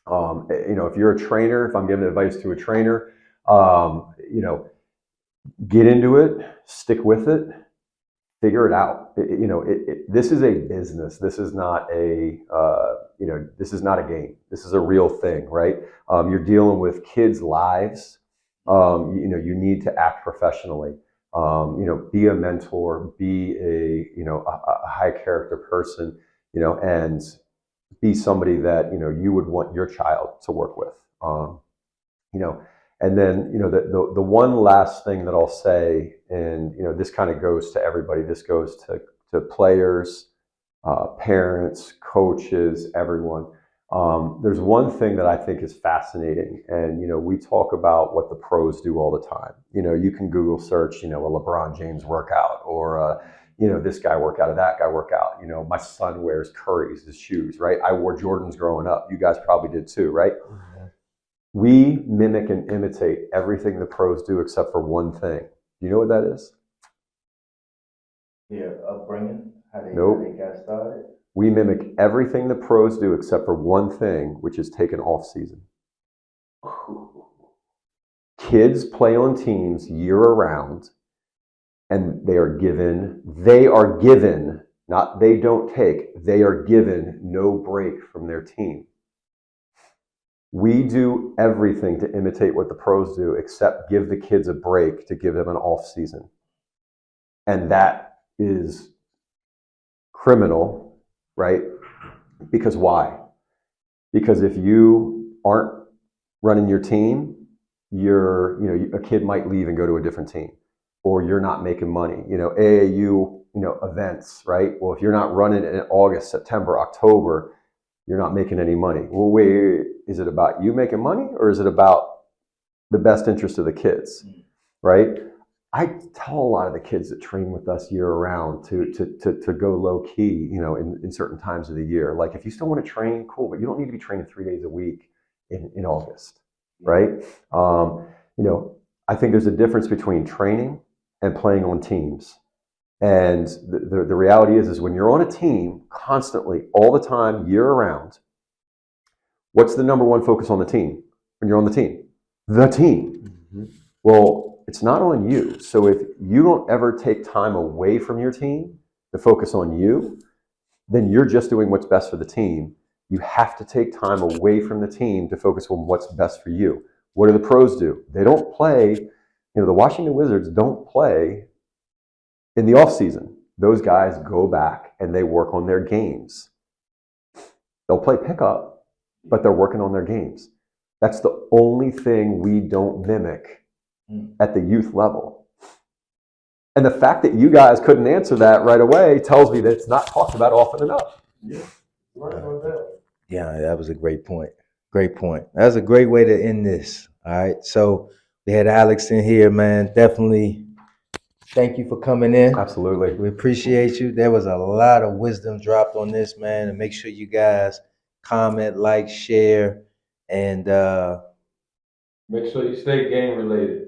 S4: If you're a trainer, if I'm giving advice to a trainer, get into it, stick with it, figure it out. This is a business. This is not a this is not a game. This is a real thing, right? You're dealing with kids' lives. You need to act professionally. Be a mentor. Be a high character person. And be somebody that you would want your child to work with. You know, and then the one last thing that I'll say, and this kind of goes to everybody. This goes to players, parents, coaches, everyone. There's one thing that I think is fascinating, and we talk about what the pros do all the time. You can Google search, a LeBron James workout, or this guy workout, or that guy workout. My son wears Curry's, his shoes, right? I wore Jordans growing up. You guys probably did too, right? Mm-hmm. We mimic and imitate everything the pros do except for one thing. Do you know what that is?
S3: Yeah, upbringing.
S4: Nope.
S3: How they got started.
S4: We mimic everything the pros do except for one thing, which is take an off season. Kids play on teams year around, and they are given, not they don't take, they are given no break from their team. We do everything to imitate what the pros do except give the kids a break to give them an off season. And that is criminal, right? Because why? Because if you aren't running your team, a kid might leave and go to a different team, or you're not making money. AAU, events, right? Well, if you're not running in August, September, October, you're not making any money. Well, wait, is it about you making money, or is it about the best interest of the kids, right? I tell a lot of the kids that train with us year round to go low key, in certain times of the year. Like, if you still want to train, cool, but you don't need to be training 3 days a week in August, right? I think there's a difference between training and playing on teams. And the reality is when you're on a team constantly, all the time, year round, what's the number one focus on the team when you're on the team? The team. Mm-hmm. Well, it's not on you. So if you don't ever take time away from your team to focus on you, then you're just doing what's best for the team. You have to take time away from the team to focus on what's best for you. What do the pros do? They don't play, the Washington Wizards don't play in the off season. Those guys go back and they work on their games. They'll play pickup, but they're working on their games. That's the only thing we don't mimic at the youth level. And the fact that you guys couldn't answer that right away tells me that it's not talked about often enough.
S3: Yeah, that was a great point. Great point. That was a great way to end this. All right. So we had Alex in here, man. Definitely thank you for coming in.
S4: Absolutely.
S3: We appreciate you. There was a lot of wisdom dropped on this, man. And make sure you guys comment, like, share, and
S5: make sure you stay game related.